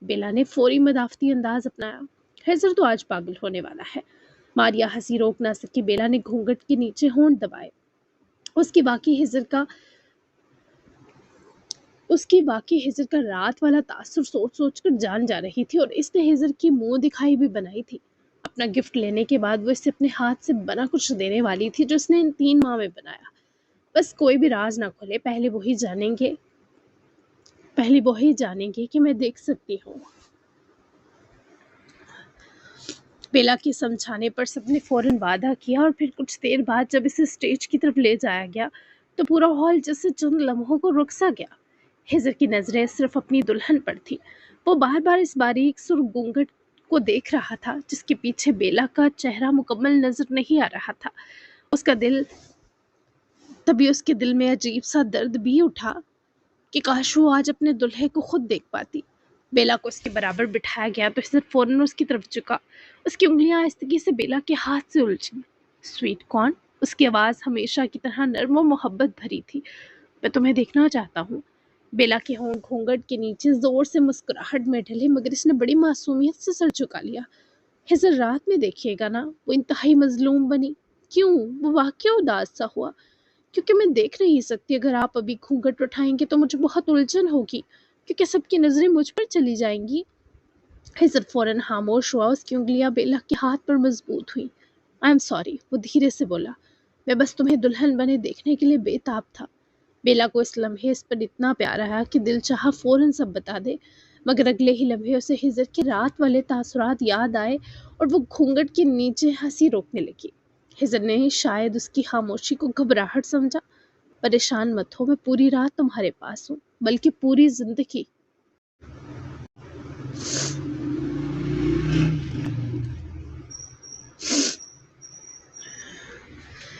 Speaker 1: بیلا نے فوری مدافعتی انداز اپنایا۔ حضر تو آج پاگل ہونے والا ہے۔ ماریا ہنسی روک نہ سکی۔ بیلا نے گھونگھٹ کے نیچے ہونٹ دبائے۔ اس کی باقی حضر کا رات والا تاثر سوچ سوچ کر جان جا رہی تھی، اور اس نے حضر کی منہ دکھائی بھی بنائی تھی۔ اپنا گفٹ لینے کے بعد وہ اسے اپنے ہاتھ سے بنا کچھ دینے والی تھی جو اس نے ان 3 ماہ میں بنایا۔ بس کوئی بھی راز نہ کھلے، پہلے وہی جانیں گے کہ میں دیکھ سکتی ہوں۔ بیلا کے سمجھانے پر سب نے فوراً وعدہ کیا، اور پھر کچھ دیر بعد جب اسے اسٹیج کی طرف لے جایا گیا تو پورا ہال جیسے چند لمحوں کو رک سا گیا۔ ہجر کی نظریں صرف اپنی دلہن پر تھی۔ وہ بار بار اس باریک سرخ گھونگھٹ کو دیکھ رہا تھا جس کے پیچھے بیلا کا چہرہ مکمل نظر نہیں آ رہا تھا۔ تبھی اس کے دل میں عجیب سا درد بھی اٹھا کہ کاش وہ آج اپنے دلہے کو خود دیکھ پاتی۔ بیلا کو اس کے برابر بٹھایا گیا تو ہجر فوراً اس کی طرف جھکا۔ اس کی انگلیاں آہستگی سے بیلا کے ہاتھ سے الجھیں۔ سویٹ کارن، اس کی آواز ہمیشہ کی طرح نرم و محبت بھری تھی۔ میں تمہیں دیکھنا چاہتا ہوں۔ بیلا کے ہونٹ گھونگھٹ کے نیچے زور سے مسکراہٹ میں ڈھلے مگر اس نے بڑی معصومیت سے سر جھکا لیا۔ ہجر رات میں دیکھیے گا نا، وہ انتہائی مظلوم بنی۔ کیوں؟ وہ واقعہ اداس سا ہوا۔ کیونکہ میں دیکھ نہیں سکتی، اگر آپ ابھی گھونگھٹ اٹھائیں گے تو مجھے بہت الجھن ہوگی، کیونکہ سب کی نظریں مجھ پر چلی جائیں گی۔ ہجر فوراً خاموش ہوا۔ اس کی انگلیاں بیلا کے ہاتھ پر مضبوط ہوئیں۔ آئی ایم سوری، وہ دھیرے سے بولا۔ میں بس تمہیں دلہن بنے دیکھنے کے لیے بے تاب تھا۔ بیلا کو اس لمحے اس پر اتنا پیار آیا کہ دل چاہا فوراً سب بتا دے، مگر اگلے ہی لمحے اسے ہجر کے رات والے تاثرات یاد آئے اور وہ گھونگھٹ کے نیچے ہنسی روکنے لگی۔ ہجر نے شاید اس کی خاموشی کو گھبراہٹ سمجھا۔ پریشان مت ہو، میں پوری رات تمہارے پاس ہوں، بلکہ پوری زندگی۔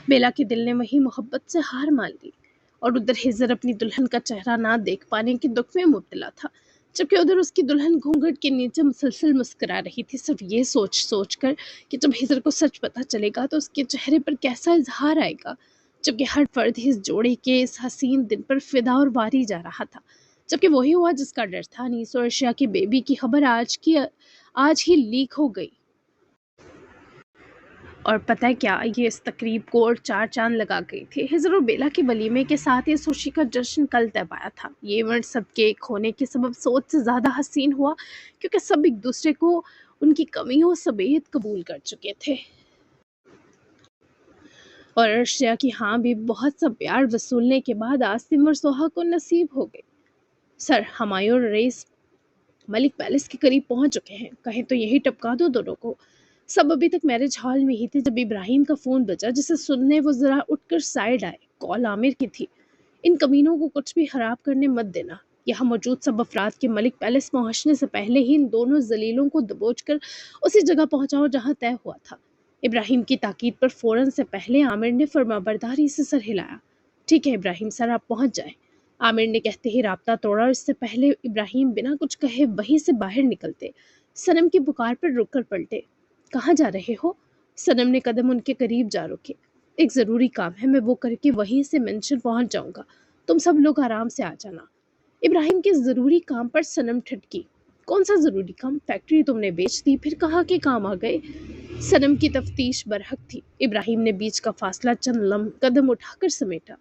Speaker 1: بیلا کے دل نے وہی محبت سے ہار مان لی اور ادھر ہجر اپنی دلہن کا چہرہ نہ دیکھ پانے کے دکھ میں مبتلا تھا، جبکہ ادھر اس کی دلہن گھونگھٹ کے نیچے مسلسل مسکرا رہی تھی، صرف یہ سوچ کر کہ جب ہجر کو سچ پتہ چلے گا تو اس کے چہرے پر کیسا اظہار آئے گا، جبکہ ہر فرد اس جوڑے کے اس حسین دن پر فدا اور واری جا رہا تھا، جبکہ وہی ہوا جس کا ڈر تھا۔ نیس اور ارشیا کی بیبی کی خبر آج ہی لیک ہو گئی، اور پتہ ہے کیا، یہ اس تقریب کو اور چار چاند لگا گئی تھی۔ ہجر اور بیلا کے ولیمے کے ساتھ اس خوشی کا جشن کل طے پایا تھا۔ یہ ایونٹ سب کے ایک ہونے کے سبب سوچ سے زیادہ حسین ہوا، کیونکہ سب ایک دوسرے کو ان کی کمیوں سمیت قبول کر چکے تھے، اور ارشیا کی ہاں بھی بہت سا پیار وصولنے کے بعد عاصم اور سوہا کو نصیب ہو گئی۔ سر، ہمایوں اور رئیس ملک پیلس کے قریب پہنچ چکے ہیں، کہیں تو یہی ٹپکا دو دونوں کو۔ سب ابھی تک میرج ہال میں ہی تھے جب ابراہیم کا فون بجا، جسے سننے وہ ذرا اٹھ کر سائڈ آئے۔ کال عامر کی تھی۔ ان کمینوں کو کچھ بھی خراب کرنے مت دینا۔ یہاں موجود سب افراد کے ملک پیلس پہنچنے سے پہلے ہی ان دونوں ذلیلوں کو دبوچ کر اسی جگہ پہنچاؤ جہاں طے ہوا تھا۔ ابراہیم کی تاکید پر فوراً سے پہلے عامر نے فرمانبرداری سے سر ہلایا۔ ٹھیک ہے ابراہیم سر، آپ پہنچ جائیں، عامر نے کہتے ہی رابطہ توڑا، اور اس سے پہلے ابراہیم بنا کچھ کہے وہیں سے باہر نکلتے صنم کی پکار پر رک کر پلٹے۔ کہاں جا رہے ہو؟ صنم نے قدم ان کے قریب جا رکے۔ ایک ضروری کام ہے، میں وہ کر کے وہیں سے منشن پہنچ جاؤں گا، تم سب لوگ آرام سے آ جانا۔ ابراہیم کے ضروری کام پر صنم ٹھٹکی۔ کون سا ضروری کام؟ فیکٹری تم نے بیچ دی، پھر کہاں کے کام آ گئے؟ صنم کی تفتیش برحق تھی۔ ابراہیم نے بیچ کا فاصلہ چند قدم اٹھا کر سمیٹا۔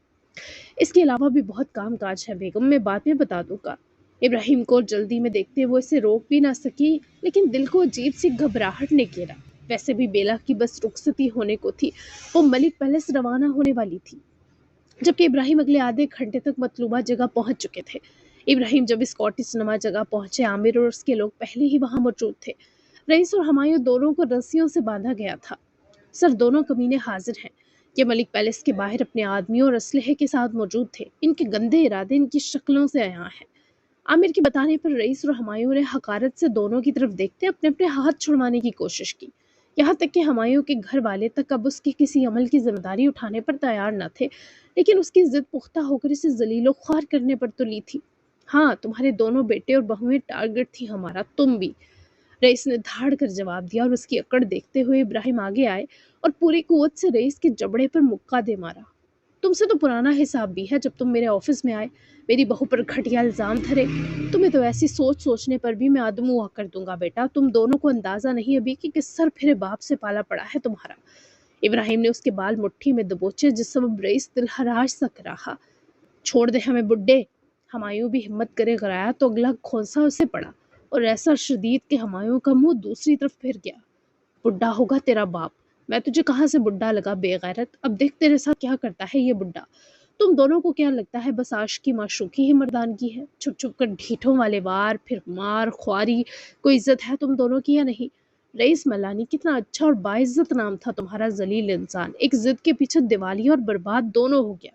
Speaker 1: اس کے علاوہ بھی بہت کام کاج ہے بیگم، میں بعد میں بتا دوں گا۔ ابراہیم کو جلدی میں دیکھتے وہ اسے روک بھی نہ سکی، لیکن دل کو عجیب سی گھبراہٹ نے گھیرا۔ ویسے بھی بیلا کی بس رخصتی ہونے کو تھی، وہ ملک پیلس روانہ ہونے والی تھی، جبکہ ابراہیم اگلے آدھے گھنٹے تک مطلوبہ جگہ پہنچ چکے تھے۔ ابراہیم جب اسکاٹش نما جگہ پہنچے، عامر اور اس کے لوگ پہلے ہی وہاں موجود تھے۔ رئیس اور ہمایوں دونوں کو رسیوں سے باندھا گیا تھا۔ سر، دونوں کمینے حاضر ہیں، یہ ملک پیلس کے باہر اپنے آدمیوں اور اسلحے کے ساتھ موجود تھے، ان کے گندے ارادے ان کی شکلوں سے عیاں ہیں۔ عامر کے بتانے پر رئیس اور ہمایوں نے حقارت سے دونوں کی طرف دیکھتے اپنے اپنے ہاتھ چھڑوانے کی کوشش کی، یہاں تک کہ ہمایوں کے گھر والے تک اب اس کے کسی عمل کی ذمہ داری اٹھانے پر تیار نہ تھے، لیکن اس کی ضد پختہ ہو کر اسے ذلیل و خوار کرنے پر تلی تھی۔ ہاں، تمہارے دونوں بیٹے اور بہویں ٹارگٹ تھی ہمارا، تم بھی، رئیس نے دھاڑ کر جواب دیا، اور اس کی اکڑ دیکھتے ہوئے ابراہیم آگے آئے اور پوری قوت سے رئیس کے جبڑے پر مکہ دے مارا۔ تم سے تو پرانا حساب بھی ہے، جب تم میرے آفس میں آئے، میری بہو پر گھٹیا الزام دھرے، تمہیں تو ایسی سوچنے پر بھی میں آدم ہوا کر دوں گا بیٹا، تم دونوں کو اندازہ نہیں ابھی کہ کس سر پھرے باپ سے پالا پڑا ہے تمہارا۔ ابراہیم نے اس کے بال مٹھی میں دبوچے، جس سبب رئیس دل ہراش سا رہا۔ چھوڑ دے ہمیں بڈھے، ہمایوں بھی ہمت کرے غرایا تو اگلا کھونسا اسے پڑا، اور ایسا شدید کہ ہمایوں کا منہ دوسری طرف پھر گیا۔ بڈھا ہوگا تیرا باپ، میں تجھے کہاں سے بڈھا لگا بے غیرت، اب دیکھ تیرے ساتھ کیا کرتا ہے یہ بڈھا۔ تم دونوں کو کیا لگتا ہے بس عاشقی معشوقی ہی مردانگی ہے؟ چھپ چھپ کر ڈھیٹوں والے وار، پھر مار خواری، کوئی عزت ہے تم دونوں کی یا نہیں؟ رئیس ملانی، کتنا اچھا اور باعزت نام تھا تمہارا، ذلیل انسان، ایک ضد کے پیچھے دیوالیہ اور برباد دونوں ہو گیا۔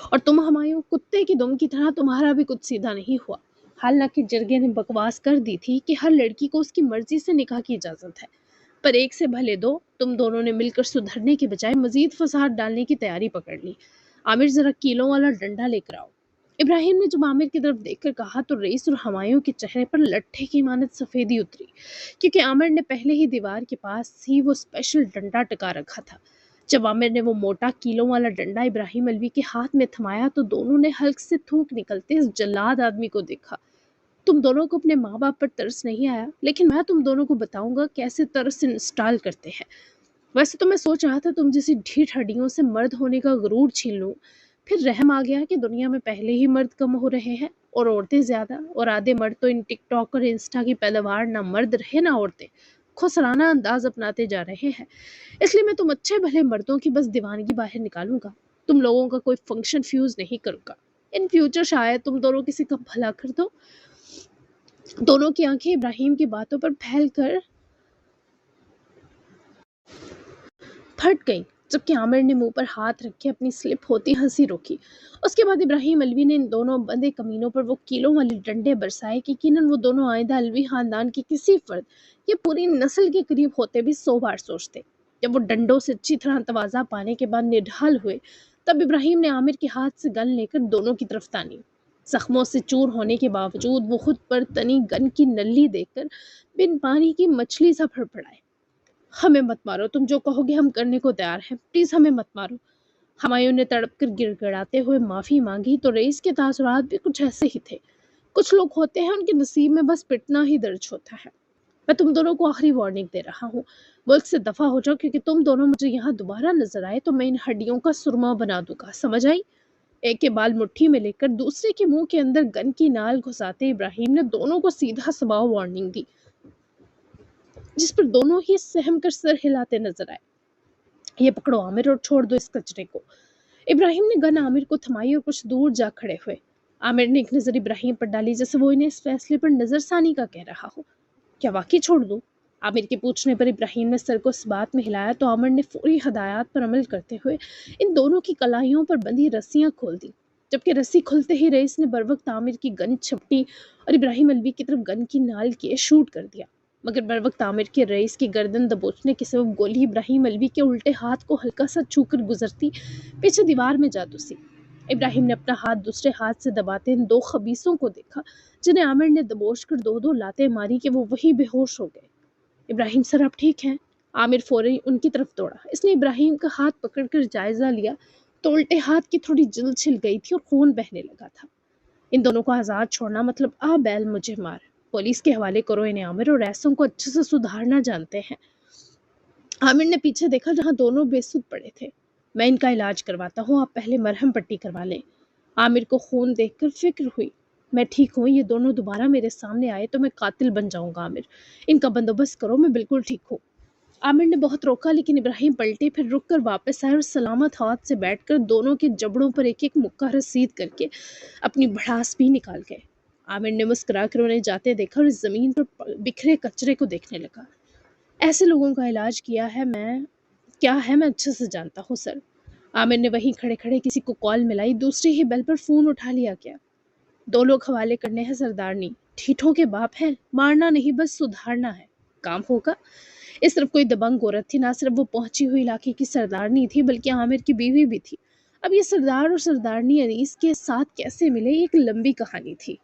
Speaker 1: اور تم ہمایوں کتے کی دم کی طرح تمہارا بھی کچھ سیدھا نہیں ہوا۔ حالانکہ جرگے نے بکواس کر دی تھی کہ ہر لڑکی کو اس کی مرضی سے نکاح کی اجازت ہے، پر ایک سے بھلے دو، تم دونوں نے مل کر سدھرنے کے بجائے مزید فساد ڈالنے کی تیاری پکڑ لی۔ عامر ذرا کیلوں والا ڈنڈا لے کر آؤ۔ ابراہیم نے جب عامر کی طرف دیکھ کر کہا تو رئیس اور ہمایوں کے چہرے پر لٹھے کی مانند سفیدی اتری، کیونکہ عامر نے پہلے ہی دیوار کے پاس ہی وہ اسپیشل ڈنڈا ٹکا رکھا تھا۔ جب عامر نے وہ موٹا کیلوں والا ڈنڈا ابراہیم الوی کے ہاتھ میں تھمایا تو دونوں نے حلق سے تھوک نکلتے اس جلاد آدمی کو دیکھا۔ تم دونوں کو اپنے ماں باپ پر ترس نہیں آیا، لیکن میں تم دونوں کو بتاؤں گا کیسے ترس انسٹال کرتے ہیں۔ ویسے تو میں سوچ رہا تھا تم جیسی ڈھیٹ ہڈیوں سے مرد ہونے کا غرور چھین لوں، پھر رحم آ گیا کہ دنیا میں پہلے ہی مرد کم ہو رہے ہیں اور عورتیں زیادہ، اور آدھے مرد تو ان ٹک ٹاک اور انسٹا کی پیداوار نہ مرد رہے نہ عورتیں خسرانہ انداز اپناتے جا رہے ہیں۔ اس لیے میں تم اچھے بھلے مردوں کی بس دیوانگی باہر نکالوں گا، تم لوگوں کا کوئی فنکشن فیوز نہیں کروں گا۔ ان فیوچر شاید تم دونوں کسی کا بھلا کر دو۔ دونوں کی آنکھیں ابراہیم کی باتوں پر پھیل کر پھٹ گئیں، جبکہ عامر نے منہ پر ہاتھ رکھ کے اپنی سلپ ہوتی ہنسی روکی۔ اس کے بعد ابراہیم الوی نے ان دونوں بندے کمینوں پر وہ کیلوں والے ڈنڈے برسائے کہ یقیناً وہ دونوں آئندہ الوی خاندان کے کسی فرد یا پوری نسل کے قریب ہوتے بھی 100 بار سوچتے۔ جب وہ ڈنڈوں سے اچھی طرح توازہ پانے کے بعد نڈھال ہوئے، تب ابراہیم نے عامر کے ہاتھ سے گن لے کر دونوں کی طرف تانی۔ زخموں سے چور ہونے کے باوجود وہ خود پر تنی گن کی نلی دیکھ کر بن پانی کی مچھلی سا پھڑپڑائے۔ ہمیں مت مارو، تم جو کہو گے ہم کرنے کو تیار ہیں، پلیز ہمیں مت مارو۔ ہمایوں نے تڑپ کر گڑ گڑاتے ہوئے معافی مانگی تو رئیس کے تاثرات بھی کچھ ایسے ہی تھے۔ کچھ لوگ ہوتے ہیں ان کے نصیب میں بس پٹنا ہی درج ہوتا ہے۔ میں تم دونوں کو آخری وارننگ دے رہا ہوں، ملک سے دفع ہو جاؤ، کیونکہ تم دونوں مجھے یہاں دوبارہ نظر آئے تو میں ان ہڈیوں کا سرما بنا دوں گا، سمجھ آئی؟ ایک کے بال مٹھی میں لے کر دوسرے کے منہ کے اندر گن کی نال گھساتے ابراہیم نے دونوں کو سیدھا سباؤ وارننگ دی، جس پر دونوں ہی سہم کر سر ہلاتے نظر آئے۔ یہ پکڑو عامر اور چھوڑ دو اس کچرے کو۔ ابراہیم نے گن عامر کو تھمائی اور کچھ دور جا کھڑے ہوئے۔ عامر نے ایک نظر ابراہیم پر ڈالی جیسے وہ انہیں اس فیصلے پر نظر ثانی کا کہہ رہا ہو۔ کیا واقعی چھوڑ دوں؟ عامر کے پوچھنے پر ابراہیم نے سر کو اس بات میں ہلایا تو عامر نے فوری ہدایات پر عمل کرتے ہوئے ان دونوں کی کلائیوں پر بندھی رسیاں کھول دی، جبکہ رسی کھلتے ہی رئیس نے بروقت عامر کی گن چھپٹی اور ابراہیم الوی کی طرف گن کی نال کیے شوٹ کر دیا، مگر بروقت عامر کے رئیس کی گردن دبوچنے کے سبب گولی ابراہیم الوی کے الٹے ہاتھ کو ہلکا سا چھو کر گزرتی پیچھے دیوار میں جا دسی۔ ابراہیم نے اپنا ہاتھ دوسرے ہاتھ سے دباتے ان دو خبیثوں کو دیکھا جنہیں عامر نے دبوچ کر دو دو لاتیں ماری کہ وہ وہی بے ہوش ہو گئے۔ ابراہیم سر آپ ٹھیک ہیں؟ عامر فوراً ان کی طرف دوڑا۔ اس نے ابراہیم کا ہاتھ پکڑ کر جائزہ لیا تو الٹے ہاتھ کی تھوڑی جلد چھل گئی تھی اور خون بہنے لگا تھا۔ ان دونوں کو آزاد چھوڑنا مطلب آ بیل مجھے مار، پولیس کے حوالے کرو انہیں عامر، اور ایسوں کو اچھے سے سدھارنا جانتے ہیں۔ عامر نے پیچھے دیکھا جہاں دونوں بے سود پڑے تھے۔ میں ان کا علاج کرواتا ہوں، آپ پہلے مرہم پٹی کروا لیں۔ عامر کو خون دیکھ کر فکر ہوئی۔ میں ٹھیک ہوں، یہ دونوں دوبارہ میرے سامنے آئے تو میں قاتل بن جاؤں گا عامر، ان کا بندوبست کرو، میں بالکل ٹھیک ہوں۔ عامر نے بہت روکا لیکن ابراہیم پلٹے، پھر رک کر واپس آئے اور سلامت ہاتھ سے بیٹھ کر دونوں کے جبڑوں پر ایک ایک مکہ رسید کر کے اپنی بھڑاس بھی نکال گئے۔ عامر نے مسکرا کر انہیں جاتے دیکھا اور زمین پر بکھرے کچرے کو دیکھنے لگا۔ ایسے لوگوں کا علاج کیا ہے میں اچھے سے جانتا ہوں سر۔ عامر نے وہیں کھڑے کھڑے کسی کو کال ملائی، دوسری ہی بیل پر فون اٹھا لیا گیا۔ دو لوگ حوالے کرنے ہیں سردارنی، ٹھیٹھوں کے باپ ہیں، مارنا نہیں بس سدھارنا ہے، کام ہوگا۔ اس طرف کوئی دبنگ عورت تھی، نہ صرف وہ پہنچی ہوئی علاقے کی سردارنی تھی بلکہ عامر کی بیوی بھی تھی۔ اب یہ سردار اور سردارنی انیس کے ساتھ کیسے ملے، یہ ایک لمبی کہانی تھی۔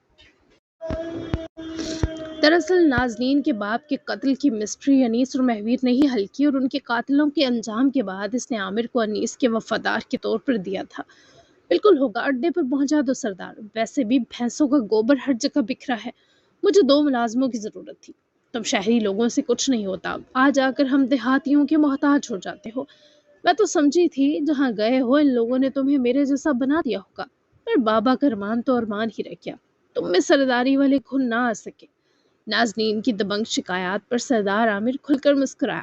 Speaker 1: دراصل نازنین کے باپ کے قتل کی مسٹری انیس اور مہویر نے ہی حل کی، اور ان کے قاتلوں کے انجام کے بعد اس نے عامر کو انیس کے وفادار کے طور پر دیا تھا۔ بالکل ہوگا، اڈے پر پہنچا دو سردار، ویسے بھی بھینسوں کا گوبر ہر جگہ بکھرا ہے، مجھے 2 ملازموں کی ضرورت تھی، تم شہری لوگوں سے کچھ نہیں ہوتا، آج آ کر ہم دیہاتیوں کے محتاج ہو جاتے ہو۔ میں تو سمجھی تھی جہاں گئے ہو ان لوگوں نے تمہیں میرے جیسا بنا دیا ہوگا، پر بابا کا ارمان تو ارمان ہی رہ گیا، تم میں سرداری والے گھن نہ آ سکے۔ نازنین کی دبنگ شکایات پر سردار عامر کھل کر مسکرایا۔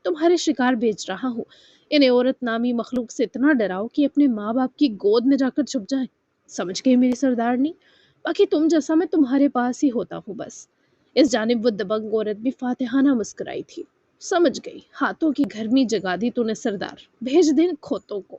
Speaker 1: تمہارے شکار بیچ رہا ہوں، انہیں عورت نامی مخلوق سے اتنا ڈراؤ کہ اپنے ماں باپ کی گود میں جا کر چھپ جائیں، سمجھ گئی میری سردارنی؟ باقی تم جیسا میں تمہارے پاس ہی ہوتا ہوں بس۔ اس جانب وہ دبنگ عورت بھی فاتحانہ مسکرائی تھی۔ سمجھ گئی، ہاتھوں کی گھرمی جگا دی تو نے سردار، بھیج دیں کھوتوں کو۔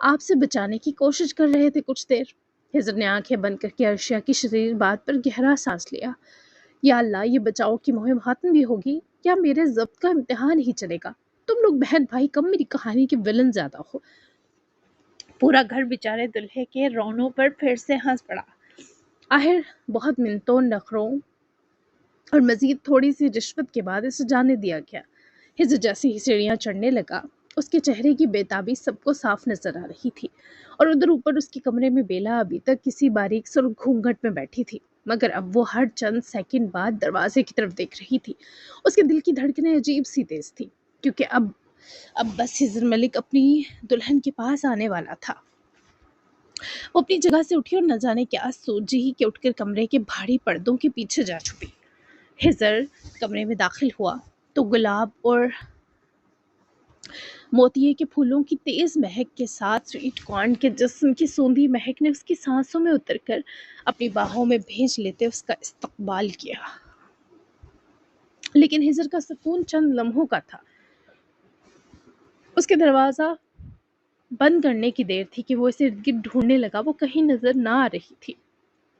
Speaker 1: آپ سے بچانے کی کوشش کر رہے تھے کچھ دیر۔ ہجر نے آنکھیں بند کر کے عرشیہ کی شریر بات پر گہرا سانس لیا۔ یا اللہ، یہ بچاؤ کی مہم ختم بھی ہوگی یا میرے ضبط کا امتحان ہی چلے گا؟ تم لوگ بہن بھائی کم میری کہانی کے ولن زیادہ ہو۔ پورا گھر بیچارے دلہے کے رونوں پر پھر سے ہنس پڑا۔ آخر بہت منتوں نخروں اور مزید تھوڑی سی رشوت کے بعد اسے جانے دیا گیا۔ ہجر جیسے ہی سیڑھیاں چڑھنے لگا، اس کے چہرے کی بےتابی سب کو صاف نظر آ رہی تھی، اور ادھر اوپر اس کے کمرے میں بیلا ابھی تک کسی باریک سرخ گھونگھٹ میں بیٹھی تھی، مگر اب وہ ہر چند سیکنڈ بعد دروازے کی طرف دیکھ رہی تھی۔ اس کے دل کی دھڑکنیں عجیب سی تیز تھی، کیونکہ اب بس ہجر ملک اپنی دلہن کے پاس آنے والا تھا۔ وہ اپنی جگہ سے اٹھی اور نہ جانے کیا سوچی ہی کہ اٹھ کر کمرے کے بھاری پردوں کے پیچھے جا چھپی۔ ہجر کمرے میں داخل ہوا تو گلاب اور موتیے کے پھولوں کی تیز مہک کے ساتھ سویٹ کارن کے جسم کی سوندھی مہک نے اس کی سانسوں میں اتر کر اپنی باہوں میں بھیج لیتے اس کا استقبال کیا۔ لیکن ہجر کا سکون چند لمحوں کا تھا۔ اس کے دروازہ بند کرنے کی دیر تھی کہ وہ اسے ارد گرد ڈھونڈنے لگا، وہ کہیں نظر نہ آ رہی تھی۔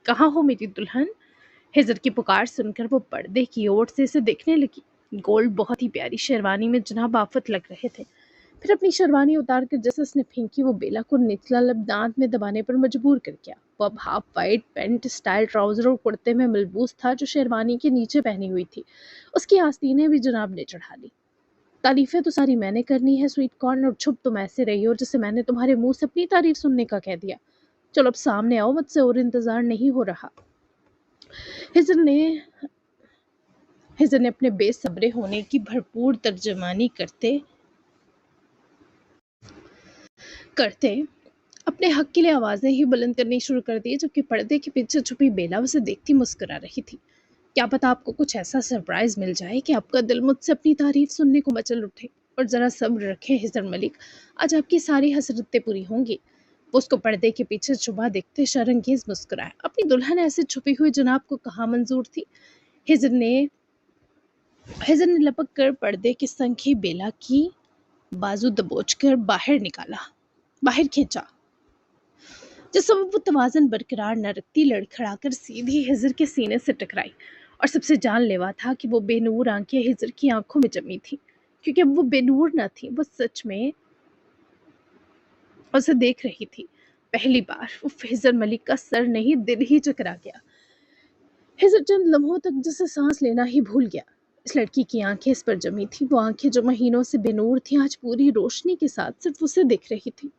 Speaker 1: کہاں ہو میری دلہن؟ ہجر کی پکار سن کر وہ پردے کی اوٹ سے اسے دیکھنے لگی۔ گولڈ بہت ہی پیاری شیروانی میں جناب آفت لگ رہے تھے۔ پھر اپنی شیروانی اتار کر جیسے اس نے پھینکی، وہ بیلا کو نچلا لب دانت میں دبانے پر مجبور کر گیا۔ وہ اب half white pant style trouser اور کرتے میں ملبوس تھا جو شیروانی کے نیچے پہنی ہوئی تھی۔ اس کی آستینیں بھی جناب نے چڑھا لی۔ تعریفیں تو ساری میں نے کرنی ہے سویٹ کارن، اور چھپ تم ایسے رہی ہو جیسے میں نے تمہارے منہ سے اپنی تعریف سننے کا کہہ دیا۔ چلو اب سامنے آؤ، مجھ سے اور انتظار نہیں ہو رہا۔ ہجر نے اپنے بے صبرے ہونے کی بھرپور ترجمانی کرتے اپنے حق کے لیے آوازیں ہی بلند کرنی شروع کر دی، جبکہ پردے کے پیچھے چھپی بیلا اسے دیکھتی مسکرا رہی تھی۔ کیا پتا آپ کو کچھ ایسا سرپرائز مل جائے کہ آپ کا دل مجھ سے اپنی تعریف سننے کو مچل اٹھے۔ اور ذرا صبر رکھیں ہجر ملک، آج آپ کی ساری حسرتیں پوری ہوں گی۔ وہ اس کو پردے کے پیچھے چھپا دیکھتے شرنگیز مسکرائے۔ اپنی دلہن ایسے چھپی ہوئی جناب کو کہاں منظور تھی؟ ہجر نے لپک کر پردے کے سنگ ہی بیلا کی بازو دبوچ کر باہر کھینچا۔ جس سبب وہ توازن برقرار نہ رکھتی لڑکھڑا کر سیدھی ہجر کے سینے سے ٹکرائی، اور سب سے جان لیوا تھا کہ وہ بے نور آنکھیں ہجر کی آنکھوں میں جمی تھی، کیونکہ اب وہ بے نور نہ تھی، وہ سچ میں اسے دیکھ رہی تھی۔ پہلی بار ہجر ملک کا سر نہیں دل ہی چکرا گیا۔ ہجر چند لمحوں تک جسے سانس لینا ہی بھول گیا۔ اس لڑکی کی آنکھیں اس پر جمی تھی، وہ آنکھیں جو مہینوں سے بے نور تھیں آج پوری روشنی کے ساتھ صرف اسے دیکھ رہی تھی۔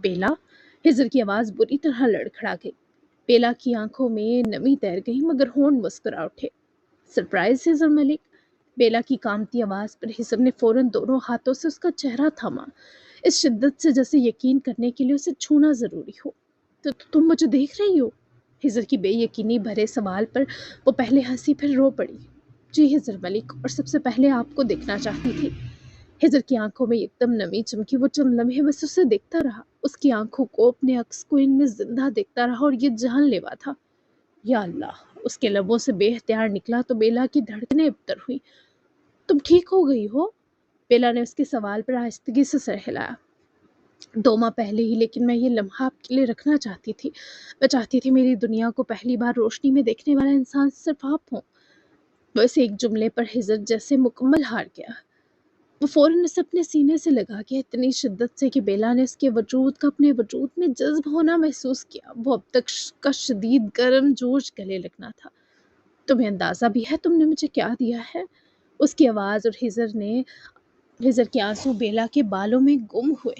Speaker 1: بیلا، ہجر کی آواز بری طرح لڑکھڑا گئی۔ بیلا کی آنکھوں میں نمی تیر گئی، مگر ہونٹ مسکرا اٹھے۔ سرپرائز ہجر ملک؟ بیلا کی کامتی آواز پر ہجر نے فوراً دونوں ہاتھوں سے اس کا چہرہ تھاما، اس شدت سے جیسے یقین کرنے کے لیے اسے چھونا ضروری ہو۔ تو تم مجھے دیکھ رہی ہو؟ ہجر کی بے یقینی بھرے سوال پر وہ پہلے ہنسی پھر رو پڑی۔ جی ہجر ملک، اور سب سے پہلے آپ کو دیکھنا چاہتی تھی۔ ہجر کی آنکھوں میں ایک دم نمی چمکی، وہ چند لمحے بس اسے دیکھتا رہا، اس کی آنکھوں کو اپنے عکس کو ان میں زندہ دیکھتا رہا، اور یہ جان لیوا تھا۔ یا اللہ، اس کے لبوں سے بے اختیار نکلا تو بیلا کی دھڑکنیں ابتر ہوئی۔ تم ٹھیک ہو گئی ہو؟ بیلا نے اس کے سوال پر آہستگی سے سر ہلایا۔ 2 ماہ پہلے ہی، لیکن میں یہ لمحہ آپ کے لیے رکھنا چاہتی تھی۔ میں چاہتی تھی میری دنیا کو پہلی بار روشنی میں دیکھنے والا انسان صرف آپ ہوں۔ وہ اسے ایک جملے پر ہجر جیسے مکمل ہار گیا۔ وہ فوراً اسے اپنے سینے سے لگا گیا اتنی شدت سے کہ بیلا نے اس کے وجود کا اپنے وجود میں جذب ہونا محسوس کیا۔ وہ اب تک کا شدید گرم جوش گلے لگنا تھا۔ تمہیں اندازہ بھی ہے تم نے مجھے کیا دیا ہے؟ اس کی آواز اور ہجر کے آنسو بیلا کے بالوں میں گم ہوئے۔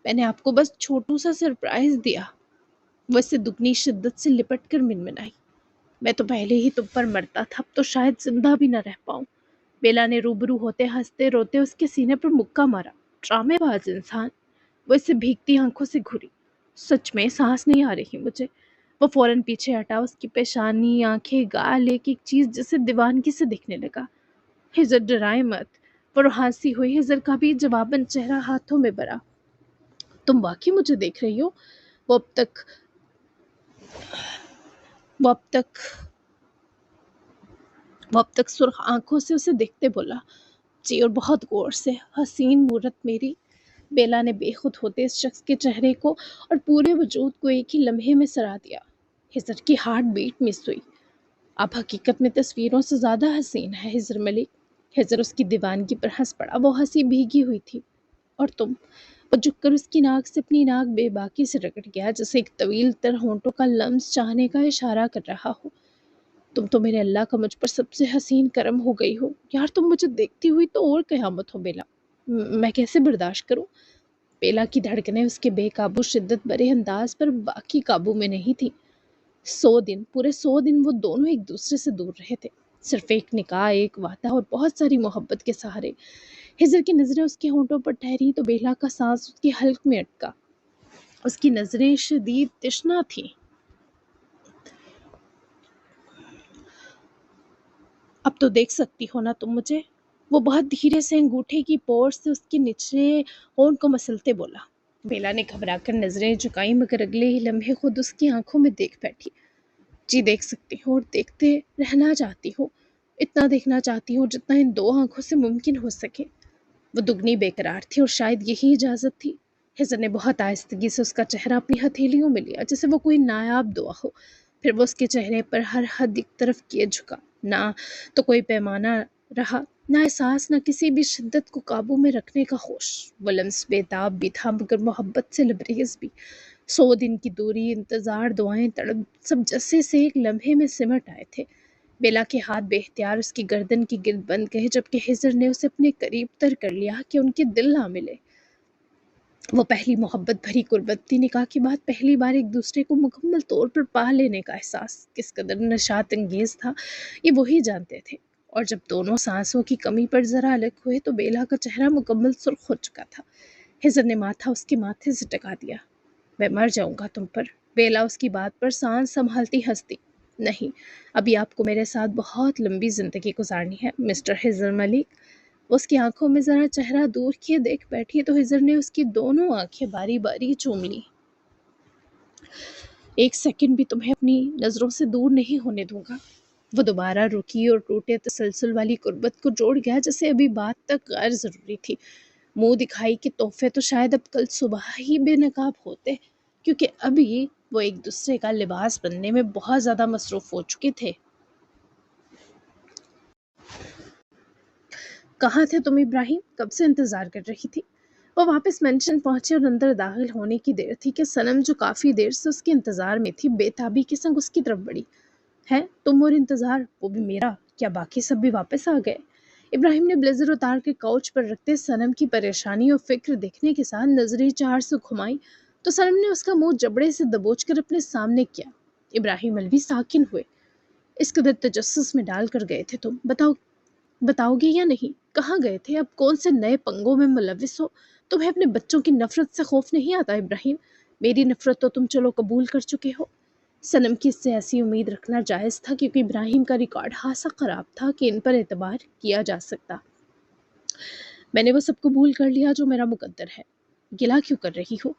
Speaker 1: میں نے آپ کو بس چھوٹو سا سرپرائز دیا۔ وہ اس سے دگنی شدت سے لپٹ کر منمنائی۔ میں تو پہلے ہی تم پر مرتا تھا، اب تو شاید زندہ بھی نہ رہ پاؤں۔ بیلا نے روبرو ہوتے ہنستے روتے اس کے سینے پر مکہ مارا۔ ڈرامے باز انسان۔ وہ اس سے بھیگتی آنکھوں سے گھری۔ سچ میں سانس نہیں آ رہی مجھے۔ وہ فوراً پیچھے ہٹا، اس کی پیشانی، آنکھیں، گال، ایک چیز جسے دیوانگی سے دیکھنے لگا۔ ہجر ڈرائے مت۔ وہ ہنسی ہوئی، ہجر کا بھی جواباً چہرہ ہاتھوں میں بھرا۔ تم واقعی مجھے دیکھ رہی ہو؟ وہ اب تک سرخ آنکھوں سے اسے دیکھتے بولا۔ جی، اور بہت غور سے۔ حسین مورت میری، بیلا نے بے خود ہوتے اس شخص کے چہرے کو اور پورے وجود کو ایک ہی لمحے میں سرا دیا۔ ہجر کی ہارٹ بیٹ مس ہوئی۔ آپ حقیقت میں تصویروں سے زیادہ حسین ہے ہجر ملک۔ ہجر اس کی دیوانگی پر ہنس پڑا، وہ ہنسی بھیگی ہوئی تھی۔ اور تم؟ وہ جھک کر اس کی ناک سے اپنی ناک بے باکی سے رگڑ گیا، جیسے ایک طویل تر ہونٹوں کا لمس چاہنے کا اشارہ کر رہا ہو۔ تم تو میرے اللہ کا مجھ پر سب سے حسین کرم ہو گئی ہو یار، تم مجھے دیکھتی ہوئی تو اور قیامت ہو بیلا۔ میں کیسے برداشت کروں؟ بیلا کی دھڑکنیں اس کے بے قابو شدت برے انداز پر باقی قابو میں نہیں تھی۔ 100 دن، پورے 100 دن وہ دونوں ایک دوسرے سے دور رہے تھے، صرف ایک نکاح، ایک وعدہ اور بہت ساری محبت کے سہارے۔ ہجر کی نظریں اس کے ہونٹوں پر ٹھہری تو بیلا کا سانس اس کی حلق میں اٹکا۔ اس کی نظریں شدید تشنا تھیں۔ اب تو دیکھ سکتی ہو نا تم مجھے؟ وہ بہت دھیرے سے انگوٹھے کی پور سے اس کے نچلے ہونٹ کو مسلتے بولا۔ بیلا نے گھبرا کر نظریں جھکائیں، مگر اگلے ہی لمحے خود اس کی آنکھوں میں دیکھ بیٹھی۔ جی دیکھ سکتی ہوں، اور دیکھتے رہنا چاہتی ہوں، اتنا دیکھنا چاہتی ہوں جتنا ان دو آنکھوں سے ممکن ہو سکے۔ وہ دگنی بے قرار تھی اور شاید یہی اجازت تھی۔ ہجر نے بہت آہستگی سے اس کا چہرہ اپنی ہتھیلیوں میں لیا، جیسے وہ کوئی نایاب دعا ہو۔ پھر وہ اس کے چہرے پر ہر حد ایک طرف کیے جھکا، نہ تو کوئی پیمانہ رہا، نہ احساس، نہ کسی بھی شدت کو قابو میں رکھنے کا ہوش۔ وہ لمس بے تاب بھی تھا مگر محبت سے لبریز بھی۔ 100 دن کی دوری، انتظار، دعائیں، تڑپ، سب جیسے سے ایک لمحے میں سمٹ آئے تھے۔ بیلا کے ہاتھ بے اختیار اس کی گردن کی گرد بند گئے، جبکہ ہجر نے اسے اپنے قریب تر کر لیا کہ ان کے دل نہ ملے۔ وہ پہلی محبت بھری قربت تھی، نکاح کے بعد پہلی بار ایک دوسرے کو مکمل طور پر پا لینے کا احساس کس قدر نشاط انگیز تھا، یہ وہی جانتے تھے۔ اور جب دونوں سانسوں کی کمی پر ذرا الگ ہوئے تو بیلا کا چہرہ مکمل سرخ ہو چکا تھا۔ ہجر نے ماتھا اس کے ماتھے سے ٹکا دیا۔ میں مر جاؤں گا تم پر۔ بیلا اس کی بات پر سانس سنبھالتی ہنستی۔ نہیں، ابھی آپ کو میرے ساتھ بہت لمبی زندگی گزارنی ہے مسٹر ہجر ملک۔ اس کی آنکھوں میں ذرا چہرہ دور کیے دیکھ بیٹھی تو ہجر نے اس کی دونوں آنکھیں باری باری چوم لی۔ ایک سیکنڈ بھی تمہیں اپنی نظروں سے دور نہیں ہونے دوں گا۔ وہ دوبارہ رکی اور ٹوٹے تسلسل والی قربت کو جوڑ گیا، جیسے ابھی بات تک غیر ضروری تھی۔ منہ دکھائی کے تحفے تو شاید اب کل صبح ہی بے نقاب ہوتے، کیونکہ ابھی وہ ایک دوسرے کا لباس بننے میں بہت زیادہ مصروف ہو چکے تھے۔ کہاں تھے تم ابراہیم؟ کب سے انتظار کر رہی تھی؟ وہ واپس مینشن پہنچے اور اندر داخل ہونے کی دیر تھی کہ صنم جو کافی دیر سے اس کے انتظار میں تھی بے تابی کے سنگ اس کی طرف بڑھی۔ ہے تم اور انتظار، وہ بھی میرا؟ کیا باقی سب بھی واپس آ گئے؟ ابراہیم نے بلیزر اتار کے کاؤچ پر رکھتے صنم کی پریشانی اور فکر دیکھنے کے ساتھ نظریں چار سے گھمائی تو صنم نے اس کا منہ جبڑے سے دبوچ کر اپنے سامنے کیا۔ ابراہیم الوی ساکن ہوئے۔ اس قدر تجسس میں ڈال کر گئے تھے تم، بتاؤ گے یا نہیں؟ کہاں گئے تھے؟ اب کون سے نئے پنگوں میں ملوث ہو؟ تمہیں اپنے بچوں کی نفرت سے خوف نہیں آتا ابراہیم؟ میری نفرت تو تم چلو قبول کر چکے ہو۔ صنم کی اس سے ایسی امید رکھنا جائز تھا کیونکہ ابراہیم کا ریکارڈ خاصا خراب تھا کہ ان پر اعتبار کیا جا سکتا۔ میں نے وہ سب قبول کر لیا جو میرا مقدر ہے۔ گلہ کیوں کر رہی ہو؟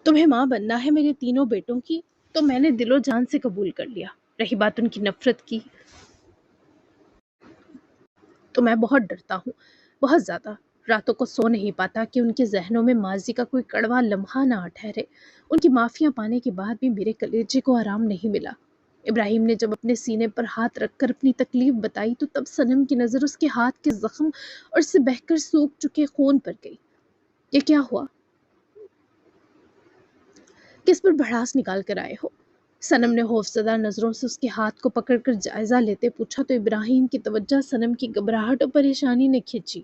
Speaker 1: تمہیں ماں بننا ہے میرے تینوں بیٹوں کی، تو میں نے دل و جان سے قبول کر لیا۔ رہی بات ان کی نفرت کی، تو میں بہت ڈرتا ہوں، بہت زیادہ۔ راتوں کو سو نہیں پاتا کہ ان کے ذہنوں میں ماضی کا کوئی کڑوا لمحہ نہ ٹھہرے۔ ان کی معافیاں پانے کے بعد بھی میرے کلیجے کو آرام نہیں ملا۔ ابراہیم نے جب اپنے سینے پر ہاتھ رکھ کر اپنی تکلیف بتائی تو تب صنم کی نظر اس کے ہاتھ کے زخم اور اس سے بہہ کر سوکھ چکے خون پر گئی۔ یہ کیا ہوا؟ کس پر بھڑاس نکال کر آئے ہو؟ صنم نے خوفزدہ نظروں سے اس کے ہاتھ کو پکڑ کر جائزہ لیتے پوچھا تو ابراہیم کی توجہ صنم کی گھبراہٹ اور پریشانی نے کھینچی۔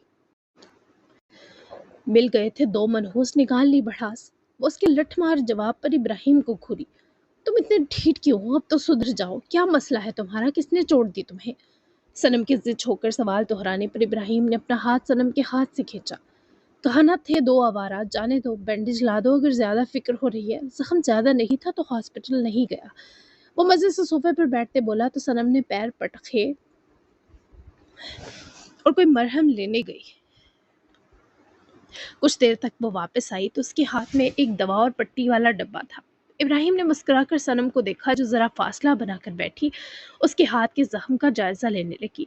Speaker 1: مل گئے تھے دو منحوس، نکال لی بھڑاس۔ وہ اس کے لٹھ مار جواب پر ابراہیم کو گھوری۔ تم اتنے ڈھیٹ کیوں ہو؟ اب تو سدھر جاؤ، کیا مسئلہ ہے تمہارا؟ کس نے چوٹ دی تمہیں؟ صنم کے ضد ہو کر سوال دہرانے پر ابراہیم نے اپنا ہاتھ صنم کے ہاتھ سے کھینچا۔ کہا نہ تھے دو آوارہ، جانے دو، بینڈیج لا دو اگر زیادہ فکر ہو رہی ہے۔ زخم زیادہ نہیں تھا تو ہاسپٹل نہیں گیا۔ وہ مزے سے صوفے پر بیٹھتے بولا تو صنم نے پیر پٹکے اور کوئی مرہم لینے گئی۔ کچھ دیر تک وہ واپس آئی تو اس کے ہاتھ میں ایک دوا اور پٹی والا ڈبہ تھا۔ ابراہیم نے مسکرا کر صنم کو دیکھا جو ذرا فاصلہ بنا کر بیٹھی اس کے ہاتھ کے زخم کا جائزہ لینے لگی۔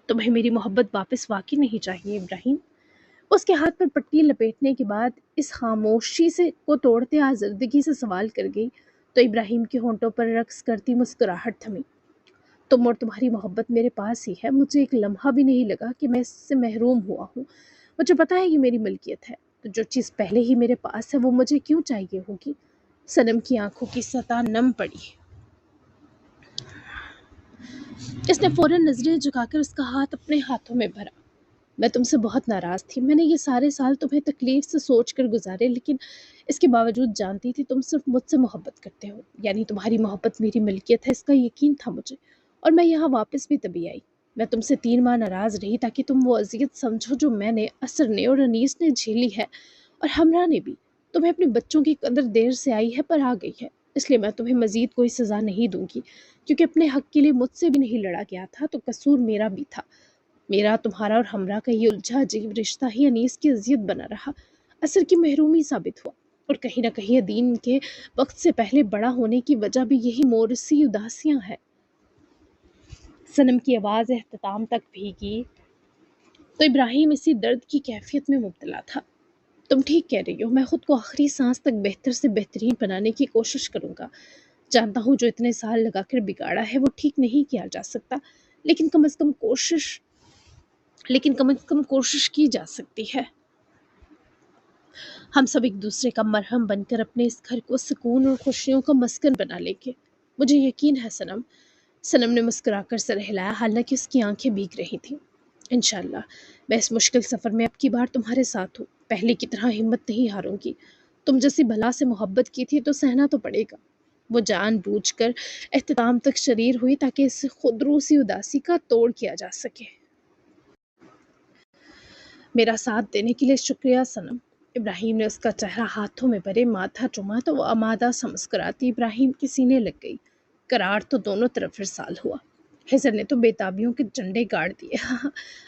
Speaker 1: تمہیں میری محبت واپس واقعی نہیں چاہیے ابراہیم؟ اس کے ہاتھ پر پٹی لپیٹنے کے بعد اس خاموشی سے کو توڑتے آزردگی سے سوال کر گئی تو ابراہیم کے ہونٹوں پر رقص کرتی مسکراہٹ تھمی۔ تم اور تمہاری محبت میرے پاس ہی ہے، مجھے ایک لمحہ بھی نہیں لگا کہ میں اس سے محروم ہوا ہوں۔ مجھے پتا ہے یہ میری ملکیت ہے، تو جو چیز پہلے ہی میرے پاس ہے وہ مجھے کیوں چاہیے ہوگی؟ صنم کی آنکھوں کی سطح نم پڑی۔ اس نے فوراً نظریں جھکا کر اس کا ہاتھ اپنے ہاتھوں میں بھرا۔ میں تم سے بہت ناراض تھی، میں نے یہ سارے سال تمہیں تکلیف سے سوچ کر گزارے، لیکن اس کے باوجود جانتی تھی تم صرف مجھ سے محبت کرتے ہو، یعنی تمہاری محبت میری ملکیت ہے، اس کا یقین تھا مجھے، اور میں یہاں واپس بھی تبھی آئی۔ میں تم سے 3 ماہ ناراض رہی تاکہ تم وہ اذیت سمجھو جو میں نے، اثر نے اور انیس نے جھیلی ہے، اور ہمراہ نے بھی۔ تمہیں اپنے بچوں کی قدر دیر سے آئی ہے پر آ گئی ہے، اس لیے میں تمہیں مزید کوئی سزا نہیں دوں گی، کیونکہ اپنے حق کے لیے مجھ سے بھی نہیں لڑا گیا تھا تو قصور میرا بھی تھا۔ میرا تمہارا اور ہمراہ کا یہ الجھا عجیب رشتہ ہی انیس کی اذیت بنا رہا، اثر کی محرومی ثابت ہوا، اور کہیں نہ کہیں دین کے وقت سے پہلے بڑا ہونے کی وجہ بھی یہی مورثی اداسیاں ہیں۔ صنم کی آواز اختتام تک بھیگی تو ابراہیم اسی درد کی کیفیت میں مبتلا تھا۔ تم ٹھیک کہہ رہی ہو، میں خود کو آخری سانس تک بہتر سے بہترین بنانے کی کوشش کروں گا۔ جانتا ہوں جو اتنے سال لگا کر بگاڑا ہے وہ ٹھیک نہیں کیا جا سکتا، لیکن کم از کم کوشش کی جا سکتی ہے۔ ہم سب ایک دوسرے کا مرہم بن کر اپنے اس گھر کو سکون اور خوشیوں کا مسکن بنا لیں گے، مجھے یقین ہے صنم۔ صنم نے مسکرا کر سر ہلایا، حالانکہ اس کی آنکھیں بھیگ رہی تھیں۔ انشاءاللہ میں اس مشکل سفر میں اب کی بار تمہارے ساتھ ہوں، پہلے کی طرح ہمت نہیں ہاروں گی۔ تم جیسی بلا سے محبت کی تھی تو سہنا تو پڑے گا۔ وہ جان بوجھ کر اختتام تک شریر ہوئی تاکہ اس خودروسی اداسی کا توڑ کیا جا سکے۔ میرا ساتھ دینے کے لیے شکریہ صنم۔ ابراہیم نے اس کا چہرہ ہاتھوں میں بھرے ماتھا چوما تو وہ آمادہ سا مسکراتی ابراہیم کے سینے لگ گئی۔ قرار تو دونوں طرف ارسال ہوا۔ حضر نے تو بےتابیوں کے جنڈے گاڑ دیے۔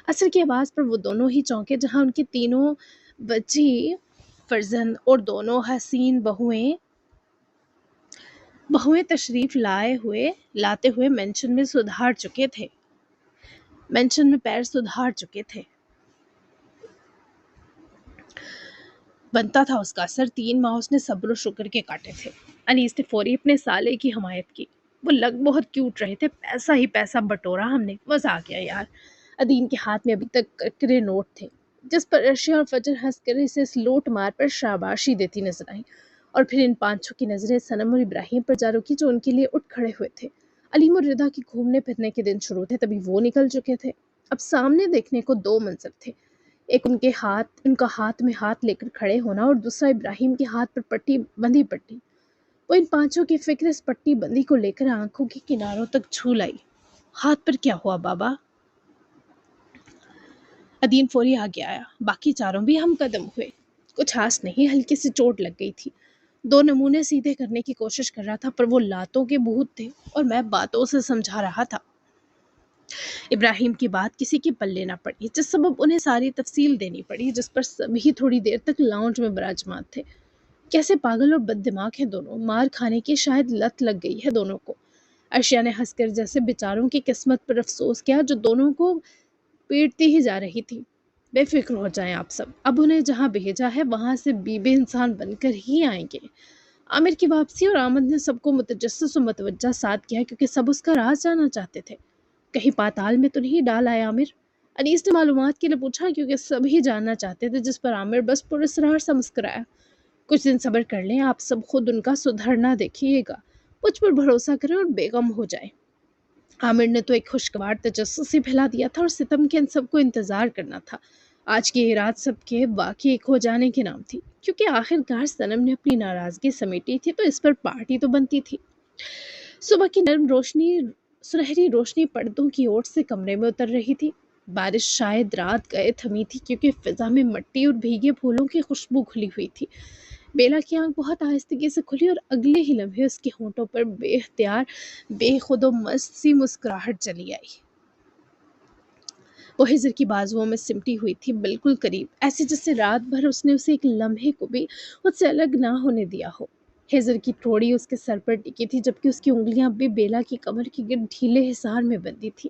Speaker 1: عصر کی آواز پر وہ دونوں ہی چونکے جہاں ان کی تینوں بچی فرزند اور دونوں حسین بہویں تشریف لاتے ہوئے مینشن میں پیر سدھار چکے تھے۔ بنتا تھا اس کا اثر، 3 ماہ اس نے صبر و شکر کے کاٹے تھے۔ انیس نے فوری اپنے سالے کی حمایت کی۔ وہ لگ بہت کیوٹ رہے تھے، پیسہ ہی پیسہ بٹورا ہم نے، مزہ آ گیا یار۔ ادین کے ہاتھ میں ابھی تک کرکرے نوٹ تھے، جس پر ارشیا اور فجر ہنس کر اسے اس لوٹ مار پر شاباشی دیتی نظر آئیں، اور پھر ان پانچوں کی نظریں صنم اور ابراہیم پر جا رکی جو ان کے لیے اٹھ کھڑے ہوئے تھے۔ علیم اور رضا کی گھومنے پھرنے کے دن شروع تھے، تبھی وہ نکل چکے تھے۔ اب سامنے دیکھنے کو 2 منظر تھے، ایک ان کا ہاتھ میں ہاتھ لے کر کھڑے ہونا، اور دوسرا ابراہیم کے ہاتھ پر بندھی پٹی۔ وہ ان پانچوں کی فکر اس پٹی بندی کو لے کر آنکھوں کے کناروں تک جھول آئی۔ ہاتھ پر کیا ہوا بابا؟ ادین فوری آگے آیا، باقی چاروں بھی ہم قدم ہوئے۔ کچھ خاص نہیں، ہلکی سی چوٹ لگ گئی تھی۔ 2 نمونے سیدھے کرنے کی کوشش کر رہا تھا، پر وہ لاتوں کے بھوت تھے اور میں باتوں سے سمجھا رہا تھا۔ ابراہیم کی بات کسی کے پلے نہ پڑی، جس سبب انہیں ساری تفصیل دینی پڑی، جس پر سبھی تھوڑی دیر تک لاؤنج میں براجمان تھے۔ کیسے پاگل اور بد دماغ ہیں دونوں، مار کھانے کی شاید لت لگ گئی ہے دونوں کو۔ ارشیا نے ہنس کر جیسے بیچاروں کی قسمت پر افسوس کیا جو دونوں کو پیٹتی ہی جا رہی تھی۔ بے فکر ہو جائیں آپ سب، اب انہیں جہاں بھیجا ہے وہاں سے بے انسان بن کر ہی آئیں گے۔ عامر کی واپسی اور آمد نے سب کو متجسس و متوجہ ساتھ کیا، کیونکہ سب اس کا راز جاننا چاہتے تھے۔ کہیں پاتال میں تو نہیں ڈال آیا عامر؟ انیس نے معلومات کے لیے پوچھا، کیونکہ سبھی جاننا چاہتے تھے، جس پر عامر بس پر اسرار سا مسکرایا۔ کچھ دن صبر کر لیں، آپ سب خود ان کا سدھرنا دیکھیے گا، مجھ پر بھروسہ کریں اور بیغم ہو جائیں۔ عامر نے تو ایک خوشگوار تجسس ہی پھیلا دیا تھا، اور ستم کے ان سب کو انتظار کرنا تھا۔ آج کی رات سب کے واقعی ایک ہو جانے کے نام تھی، کیونکہ آخر کار صنم نے اپنی ناراضگی سمیٹی تھی تو اس پر پارٹی تو بنتی تھی۔ صبح کی سنہری روشنی پردوں کی اوٹ سے کمرے میں اتر رہی تھی۔ بارش شاید رات گئے تھمی تھی، کیونکہ فضا میں مٹی اور بھیگے پھولوں کی خوشبو کھلی ہوئی تھی۔ بیلا کی آنکھ بہت آہستگی سے کھلی، اور اگلے ہی لمحے اس کے ہونٹوں پر بے اختیار بے خود و مست سی مسکراہٹ چلی آئی۔ وہ حضر کی بازوؤں میں سمٹی ہوئی تھی، بالکل قریب، ایسے جیسے رات بھر اس نے اسے ایک لمحے کو بھی خود سے الگ نہ ہونے دیا ہو۔ حضر کی ٹھوڑی اس کے سر پر ٹکی تھی، جبکہ اس کی انگلیاں اب بھی بیلا کی کمر کے گرد ڈھیلے حصار میں بندھی تھی۔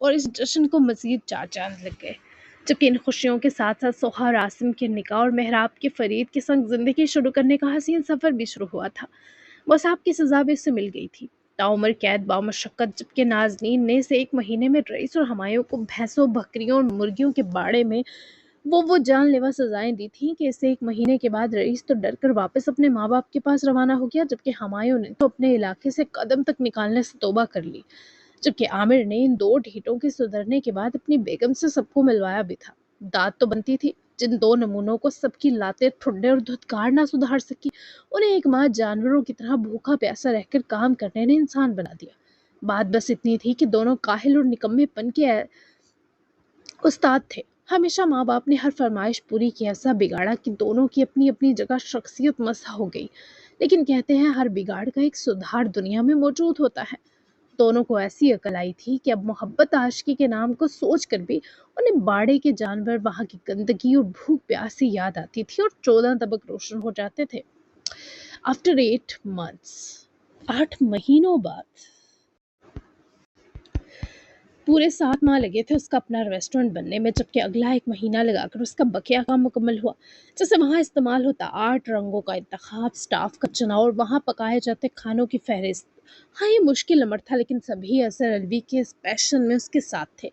Speaker 1: اور اس جشن کو مزید 4 چاند لگ گئے، جبکہ ان خوشیوں کے ساتھ ساتھ سہا اور عاصم کے نکاح اور محراب کے فرید کے سنگ زندگی شروع کرنے کا حسین سفر بھی شروع ہوا تھا۔ وہ صاحب کی سزا بھی اس سے مل گئی تھی، تاعمر قید بامشقت، جبکہ نازنین نے اسے 1 مہینے میں رئیس اور ہمایوں کو بھینسوں، بکریوں اور مرغیوں کے باڑے میں وہ جان لیوا سزائیں دی تھیں کہ اسے 1 مہینے کے بعد رئیس تو ڈر کر واپس اپنے ماں باپ کے پاس روانہ ہو گیا، جبکہ ہمایوں نے تو اپنے علاقے سے قدم تک نکالنے سے توبہ کر لی، جبکہ عامر نے ان 2 ڈھیٹوں کے سدھرنے کے بعد اپنی بیگم سے سب کو ملوایا بھی تھا۔ داد تو بنتی تھی، جن 2 نمونوں کو سب کی لاتیں ٹھڈے اور دھتکار نہ سدھار سکی، انہیں ایک ماں جانوروں کی طرح بھوکا پیاسا رہ کر کام کرنے نے انسان بنا دیا۔ بات بس اتنی تھی کہ دونوں کاہل اور نکمے پن کے استاد تھے۔ ہمیشہ ماں باپ نے ہر فرمائش پوری کی، ایسا بگاڑا کہ دونوں کی اپنی اپنی جگہ شخصیت مسح ہو گئی، لیکن کہتے ہیں ہر بگاڑ کا ایک سدھار دنیا میں موجود ہوتا ہے۔ دونوں کو ایسی عقل آئی تھی کہ اب محبت عاشقی کے نام کو سوچ کر بھی انہیں باڑے کے جانور، وہاں کی گندگی اور بھوک پیاس سے یاد آتی تھی، اور 14 طبق روشن ہو جاتے تھے۔ آفٹر 8 months، 8 مہینوں بعد، پورے 7 ماہ لگے تھے اس کا اپنا ریسٹورینٹ بننے میں، جبکہ اگلا 1 مہینہ لگا کر اس کا بقیہ کام مکمل ہوا۔ جیسے وہاں استعمال ہوتا 8 رنگوں کا انتخاب، سٹاف کا چناؤ اور وہاں پکائے جاتے کھانوں کی فہرست۔ ہاں، یہ مشکل امر تھا، لیکن سبھی اثر الوی کے اس پیشن میں اس کے ساتھ تھے،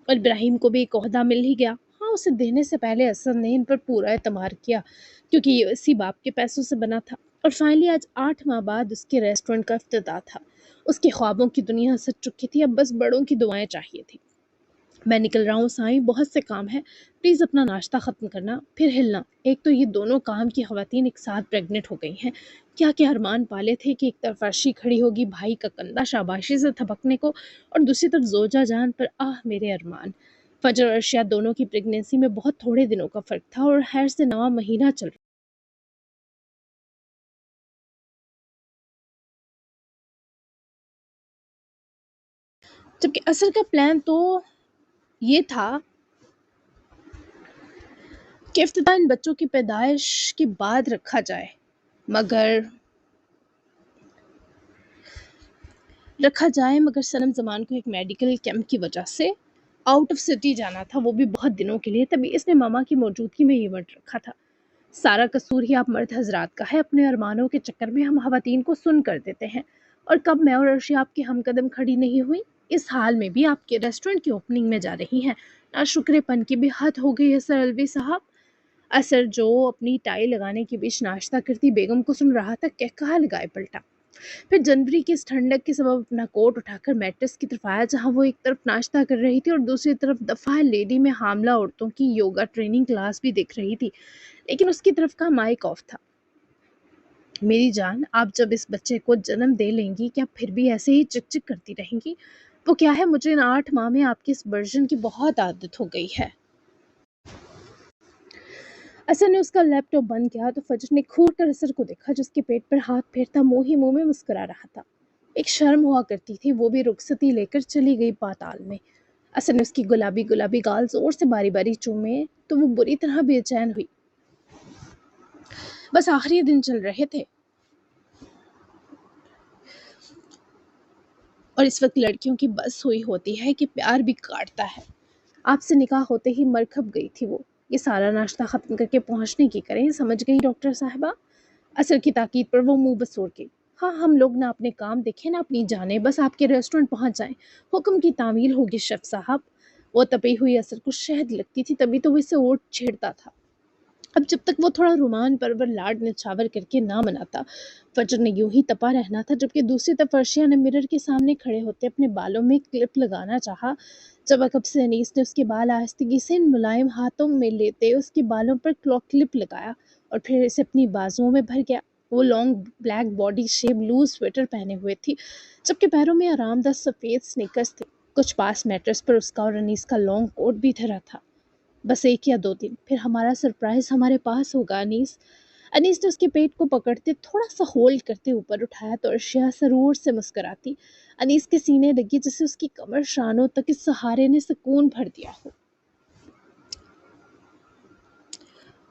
Speaker 1: اور ابراہیم کو بھی ایک عہدہ مل ہی گیا۔ ہاں، اسے دینے سے پہلے اسد نے ان پر پورا اعتماد کیا، کیونکہ یہ اسی باپ کے پیسوں سے بنا تھا، اور فائنلی آج 8 ماہ بعد اس کے ریسٹورینٹ کا افتتاح تھا۔ اس کے خوابوں کی دنیا سج چکی تھی، اب بس بڑوں کی دعائیں چاہیے تھی۔ میں نکل رہا ہوں سائیں، بہت سے کام ہے، پلیز اپنا ناشتہ ختم کرنا پھر ہلنا۔ ایک تو یہ دونوں کام کی خواتین ایک ساتھ پریگنٹ ہو گئی ہیں، کیا کیا ارمان پالے تھے کہ ایک طرف عرشی کھڑی ہوگی بھائی کا کندھا شاباشی سے تھپکنے کو، اور دوسری طرف زوجہ جان پر آہ میرے ارمان۔ فجر اور عرشیہ دونوں کی پریگنینسی میں بہت تھوڑے دنوں کا فرق تھا، اور خیر سے 9واں مہینہ چل رہا، جبکہ اصل کا پلان تو یہ تھا کہ افتتاح ان بچوں کی پیدائش کے بعد رکھا جائے مگر صنم زمان کو ایک میڈیکل کیمپ کی وجہ سے آؤٹ آف سٹی جانا تھا، وہ بھی بہت دنوں کے لیے، تبھی اس نے ماما کی موجودگی میں ایونٹ رکھا تھا۔ سارا قصور ہی آپ مرد حضرات کا ہے، اپنے ارمانوں کے چکر میں ہم خواتین کو سن کر دیتے ہیں، اور کب میں اور عرشی آپ کی ہم قدم کھڑی نہیں ہوئی، اس حال میں بھی آپ کے ریسٹورینٹ کی اوپننگ میں جا رہی ہیں۔ نہ شکر پن کی بھی حد ہو گئی ہے سر الوی صاحب۔ اثر جو اپنی ٹائی لگانے کے بیچ ناشتہ کرتی بیگم کو سن رہا تھا، کہا لگائے پلٹا، پھر جنوری کی اس ٹھنڈک کے سبب اپنا کوٹ اٹھا کر میٹرس کی طرف آیا، جہاں وہ ایک طرف ناشتہ کر رہی تھی اور دوسری طرف دفعہ لیڈی میں حاملہ عورتوں کی یوگا ٹریننگ کلاس بھی دیکھ رہی تھی، لیکن اس کی طرف کا مائک آف تھا۔ میری جان، آپ جب اس بچے کو جنم دے لیں گی، کیا پھر بھی ایسے ہی چک چک کرتی رہیں گی؟ وہ کیا ہے، مجھے ان 8 ماہ میں آپ کی اس ورژن کی بہت عادت ہو گئی ہے۔ اثر نے اس کا لیپ ٹاپ بند کیا تو فجر نے کھول کر اثر کو دیکھا، جس کے پیٹ پر ہاتھ پھیرتا منہ ہی منہ میں مسکرا رہا تھا۔ ایک شرم ہوا کرتی تھی، وہ بھی رخصتی لے کر چلی گئی پاتال میں۔ اثر نے اس کی گلابی گلابی گال زور سے باری باری چومے تو وہ بری طرح بے چین ہوئی۔ بس آخری دن چل رہے تھے، اور اس وقت لڑکیوں کی بس ہوئی ہوتی ہے کہ پیار بھی کاٹتا ہے۔ آپ سے نکاح ہوتے ہی مرکب گئی تھی وہ، یہ سارا ناشتہ ختم کر کے پہنچنے کی کریں، سمجھ گئی ڈاکٹر صاحبہ؟ اثر کی تاکید پر وہ منہ بسور گئی۔ ہاں، ہم لوگ نہ اپنے کام دیکھیں نہ اپنی جانیں، بس آپ کے ریسٹورینٹ پہنچ جائیں، حکم کی تعمیل ہوگی شیف صاحب۔ وہ تپی ہوئی اثر کو شہد لگتی تھی، تبھی تو وہ اسے اوٹ چھیڑتا تھا۔ اب جب تک وہ تھوڑا رومان پرور لاڈ نچھاور کر کے نہ مناتا، فجر نے یوں ہی تپا رہنا تھا، جبکہ دوسری طرف عرشیہ نے مرر کے سامنے کھڑے ہوتے اپنے بالوں میں کلپ لگانا چاہا۔ جب عقب سے انیس نے اس کے بال آہستگی سے ان ملائم ہاتھوں میں لیتے اس کے بالوں پر کلپ لگایا اور پھر اسے اپنی بازوؤں میں بھر گیا۔ وہ long black body shape loose sweater پہنے ہوئے تھی، جبکہ پیروں میں آرام دہ سفید سنیکرز تھے۔ کچھ پاس میٹرز پر اس کا اور انیس کا لانگ کوٹ بھی دھرا تھا۔ بس 1 یا 2 دن، پھر ہمارا سرپرائز ہمارے پاس ہوگا انیس۔ انیس نے اس کے پیٹ کو پکڑتے تھوڑا سا ہولڈ کرتے اوپر اٹھایا تو عرشیہ سرور سے مسکراتی انیس کے سینے لگی، جسے اس کی کمر شانوں تک اس سہارے نے سکون بھر دیا ہو۔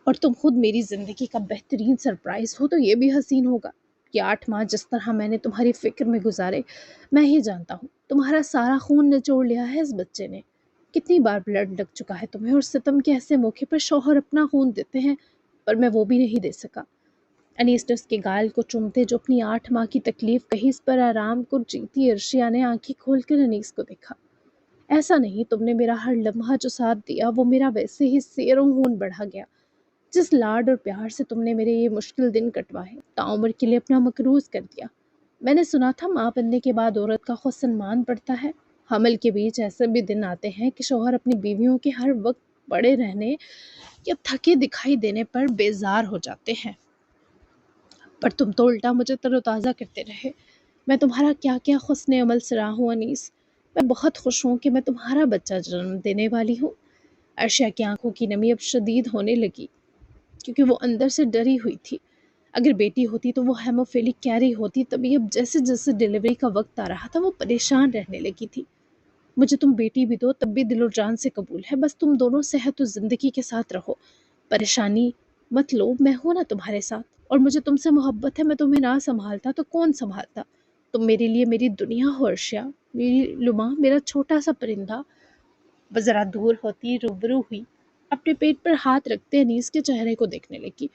Speaker 1: اور تم خود میری زندگی کا بہترین سرپرائز ہو تو یہ بھی حسین ہوگا۔ یہ 8 ماہ جس طرح میں نے تمہاری فکر میں گزارے میں ہی جانتا ہوں۔ تمہارا سارا خون نچوڑ لیا ہے اس بچے نے۔ کتنی بار بلڈ لگ چکا ہے تمہیں، اور ستم کے ایسے موقع پر شوہر اپنا خون دیتے ہیں، پر میں وہ بھی نہیں دے سکا۔ انیس نے اس کے گال کو چومتے جو اپنی 8 ماہ کی تکلیف کہی اس پر آرام کو جیتی ارشیا نے آنکھیں کھول کر انیس کو دیکھا۔ ایسا نہیں، تم نے میرا ہر لمحہ جو ساتھ دیا وہ میرا ویسے ہی سیروں خون بڑھا گیا۔ جس لاڈ اور پیار سے تم نے میرے یہ مشکل دن کٹوائے، تعمر کے لیے اپنا مقروض کر دیا۔ میں نے سنا تھا ماں بننے کے بعد عورت کا خود سنمان بڑھتا ہے۔ حمل کے بیچ ایسے بھی دن آتے ہیں کہ شوہر اپنی بیویوں کے ہر وقت پڑے رہنے یا تھکے دکھائی دینے پر بیزار ہو جاتے ہیں، پر تم تو الٹا مجھے تر و تازہ کرتے رہے۔ میں تمہارا کیا کیا حسن عمل سرا ہوں انیس۔ میں بہت خوش ہوں کہ میں تمہارا بچہ جنم دینے والی ہوں۔ ارشیا کی آنکھوں کی نمی اب شدید ہونے لگی، کیونکہ وہ اندر سے ڈری ہوئی تھی۔ اگر بیٹی ہوتی تو وہ ہیموفیلک کیری ہوتی، تبھی اب جیسے جیسے ڈیلیوری کا وقت آ رہا تھا وہ پریشان رہنے لگی تھی۔ مجھے تم بیٹی بھی دو تب بھی دل و جان سے قبول ہے، بس تم دونوں صحت و زندگی کے ساتھ رہو۔ پریشانی مت لو، میں ہوں نا تمہارے ساتھ، اور مجھے تم سے محبت ہے۔ میں تمہیں نہ سنبھالتا تو کون سنبھالتا؟ تم میرے لیے میری دنیا ہو ارشیا، میری لما، میرا چھوٹا سا پرندہ۔ وہ ذرا دور ہوتی روبرو ہوئی، اپنے پیٹ پر ہاتھ رکھتے انیس کے چہرے کو دیکھنے لگی۔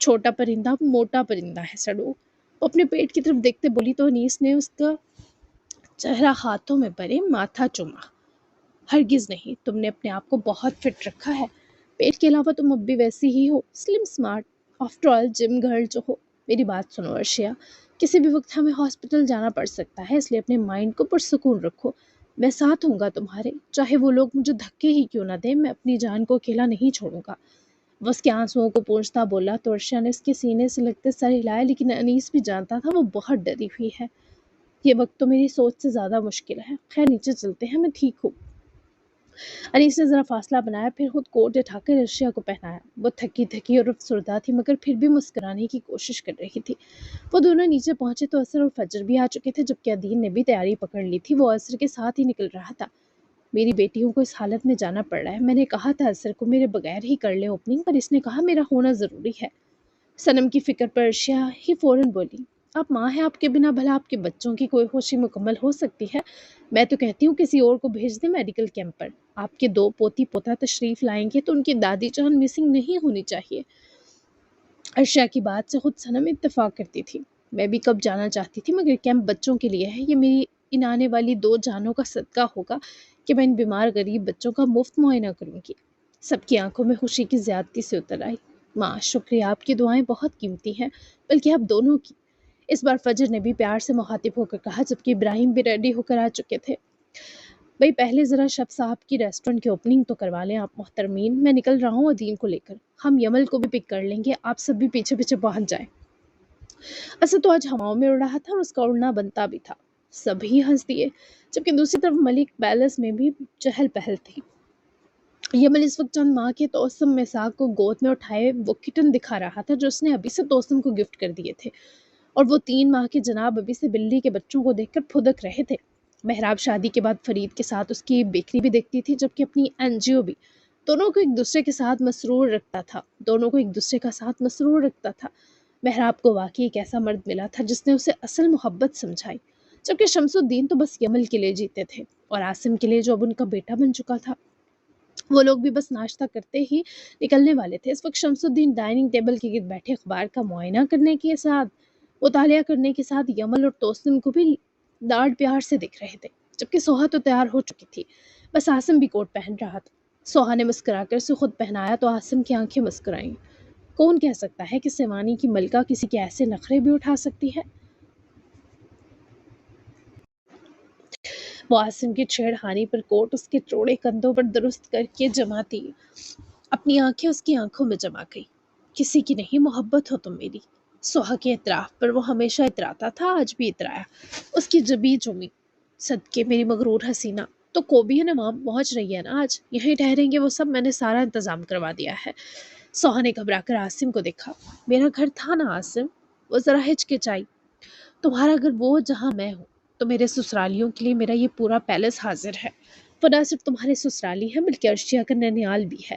Speaker 1: چھوٹا پرندہ موٹا پرندہ ہے سڑو۔ وہ اپنے پیٹ کی طرف دیکھتے بولی تو انیس نے اس کا چہرہ ہاتھوں میں بھرے ماتھا چوما۔ ہرگز نہیں، تم نے اپنے آپ کو بہت فٹ رکھا ہے۔ پیٹ کے علاوہ تم اب بھی ویسی ہی ہو، سلم سمارٹ، آفٹر آل جم گرل جو ہو۔ میری بات سنو ارشیا، کسی بھی وقت ہمیں ہاسپٹل جانا پڑ سکتا ہے، اس لیے اپنے مائنڈ کو پرسکون رکھو۔ میں ساتھ ہوں گا تمہارے، چاہے وہ لوگ مجھے دھکے ہی کیوں نہ دیں، میں اپنی جان کو اکیلا نہیں چھوڑوں گا۔ وہ اس کے آنسوؤں کو پونچھتا بولا تو ارشیا نے اس کے سینے سے لگتے سر ہلایا، لیکن انیس بھی جانتا تھا وہ بہت ڈری ہوئی ہے۔ یہ وقت تو میری سوچ سے زیادہ مشکل ہے، خیر نیچے چلتے ہیں، میں ٹھیک ہوں۔ انیس نے ذرا فاصلہ بنایا، پھر خود کوٹ اٹھا کر ارشیا کو پہنایا۔ وہ تھکی تھکی اور افسردہ تھی، مگر پھر بھی مسکرانے کی کوشش کر رہی تھی۔ وہ دونوں نیچے پہنچے تو عصر اور فجر بھی آ چکے تھے، جبکہ عدین نے بھی تیاری پکڑ لی تھی۔ وہ عصر کے ساتھ ہی نکل رہا تھا۔ میری بیٹیوں کو اس حالت میں جانا پڑ رہا ہے، میں نے کہا تھا عصر کو میرے بغیر ہی کر لے اوپننگ، پر اس نے کہا میرا ہونا ضروری ہے۔ صنم کی فکر پر ارشیا ہی فوراً بولی، آپ ماں ہیں، آپ کے بنا بھلا آپ کے بچوں کی کوئی خوشی مکمل ہو سکتی ہے؟ میں تو کہتی ہوں کسی اور کو بھیج دیں میڈیکل کیمپ پر۔ آپ کے 2 پوتی پوتا تشریف لائیں گے تو ان کی دادی جان مسنگ نہیں ہونی چاہیے۔ ارشیا کی بات سے خود صنم اتفاق کرتی تھی۔ میں بھی کب جانا چاہتی تھی، مگر کیمپ بچوں کے لیے ہے۔ یہ میری ان آنے والی 2 جانوں کا صدقہ ہوگا کہ میں ان بیمار غریب بچوں کا مفت معائنہ کروں گی۔ سب کی آنکھوں میں خوشی کی زیادتی سے اتر آئی۔ ماں شکریہ، آپ کی دعائیں بہت قیمتی ہیں، بلکہ آپ دونوں کی۔ اس بار فجر نے بھی پیار سے مخاطب ہو کر کہا، جبکہ ابراہیم بھی ریڈی ہو کر آ چکے تھے۔ بھئی پہلے ذرا شب صاحب کی ریسٹورنٹ کی اوپننگ تو کروا لیں آپ محترمین، میں نکل رہا ہوں عدین کو لے کر۔ ہم یمل کو بھی پک کر لیں گے، آپ سب بھی پیچھے پیچھے پہنچ جائیں۔ اسد تو آج ہواؤں میں اڑ رہا تھا اور اس کا اڑنا بنتا بھی تھا۔ سبھی ہنس دیے، جبکہ دوسری طرف ملک پیلس میں بھی چہل پہل تھی۔ یمل اس وقت چند ماہ کے توسم مساق کو گود میں اٹھائے وہ کٹن دکھا رہا تھا جو اس نے ابھی سے توسم کو گفٹ کر دیے تھے، اور وہ 3 ماہ کے جناب ابھی سے بلی کے بچوں کو دیکھ کر پھدک رہے تھے۔ محراب شادی کے بعد فرید کے ساتھ اس کی بیکری بھی دیکھتی تھی، جبکہ اپنی NGO بھی۔ دونوں کو ایک دوسرے کے ساتھ مسرور رکھتا تھا۔ محراب کو واقعی ایک ایسا مرد ملا تھا جس نے اسے اصل محبت سمجھائی، جبکہ شمس الدین تو بس یمل کے لیے جیتے تھے، اور عاصم کے لیے جو اب ان کا بیٹا بن چکا تھا۔ وہ لوگ بھی بس ناشتہ کرتے ہی نکلنے والے تھے۔ اس وقت شمس الدین ڈائننگ ٹیبل کے گرد بیٹھے اخبار کا معائنہ کرنے کے ساتھ مطالعہ کرنے کے ساتھ یمل اور توسم کو بھی لاڈ پیار سے دیکھ رہے تھے، جبکہ سوہا تو تیار ہو چکی تھی، بس عاصم بھی کوٹ پہن رہا تھا۔ سوہا نے مسکرا کر اسے خود پہنایا تو عاصم کی آنکھیں مسکرائیں۔ کون کہہ سکتا ہے کہ سیوانی کی ملکہ کسی کے ایسے نخرے بھی اٹھا سکتی ہے؟ وہ عاصم کی چھیڑ خانی پر کوٹ اس کے چوڑے کندھوں پر درست کر کے جماتی اپنی آنکھیں اس کی آنکھوں میں جما گئی۔ کسی کی نہیں، محبت ہو تم میری۔ سوہا کے اعتراف پر وہ ہمیشہ اتراتا تھا، آج بھی اترایا۔ اس کی جبیں چومی، صدقے میری مغرور حسینہ۔ تو کوبی ہے نا ماں، پہنچ رہی ہے نا آج؟ یہیں ٹھہریں گے وہ سب، میں نے سارا انتظام کروا دیا ہے۔ سوہا نے گھبرا کر عاصم کو دیکھا۔ میرا گھر تھا نا عاصم؟ وہ ذرا ہچکچائی۔ تمہارا گھر وہ جہاں میں ہوں، تو میرے سسرالیوں کے لیے میرا یہ پورا پیلس حاضر ہے۔ وہ نہ صرف تمہارے سسرالی ہیں بلکہ ارشیا کا ننیال بھی ہے۔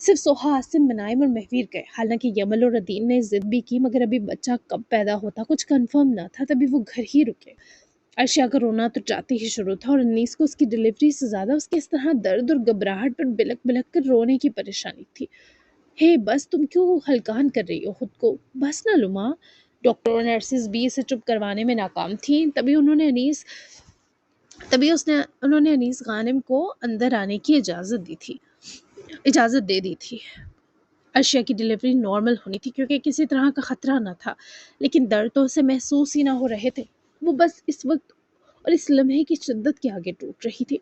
Speaker 1: صرف سوہا، عاصم، منائم اور مہویر گئے۔ حالانکہ یمل اور عدین نے ضد بھی کی، مگر ابھی بچہ کب پیدا ہوتا کچھ کنفرم نہ تھا، تبھی وہ گھر ہی رکے۔ عرشیہ کا رونا تو جاتے ہی شروع تھا، اور انیس کو اس کی ڈلیوری سے زیادہ اس کے اس طرح درد اور گھبراہٹ پر بلک بلک کر رونے کی پریشانی تھی۔ ہے بس، تم کیوں ہلکان کر رہی ہو خود کو؟ بس نہ لما۔ ڈاکٹر اور نرسز بھی اسے چپ کروانے میں ناکام تھیں۔ انہوں نے انیس غانم کو اندر آنے کی اجازت دے دی تھی۔ عرشیہ کی ڈلیوری نارمل ہونی تھی کیونکہ کسی طرح کا خطرہ نہ تھا، لیکن درد تو اسے محسوس ہی نہ ہو رہے تھے۔ وہ بس اس وقت اور اس لمحے کی شدت کے آگے ٹوٹ رہی تھی۔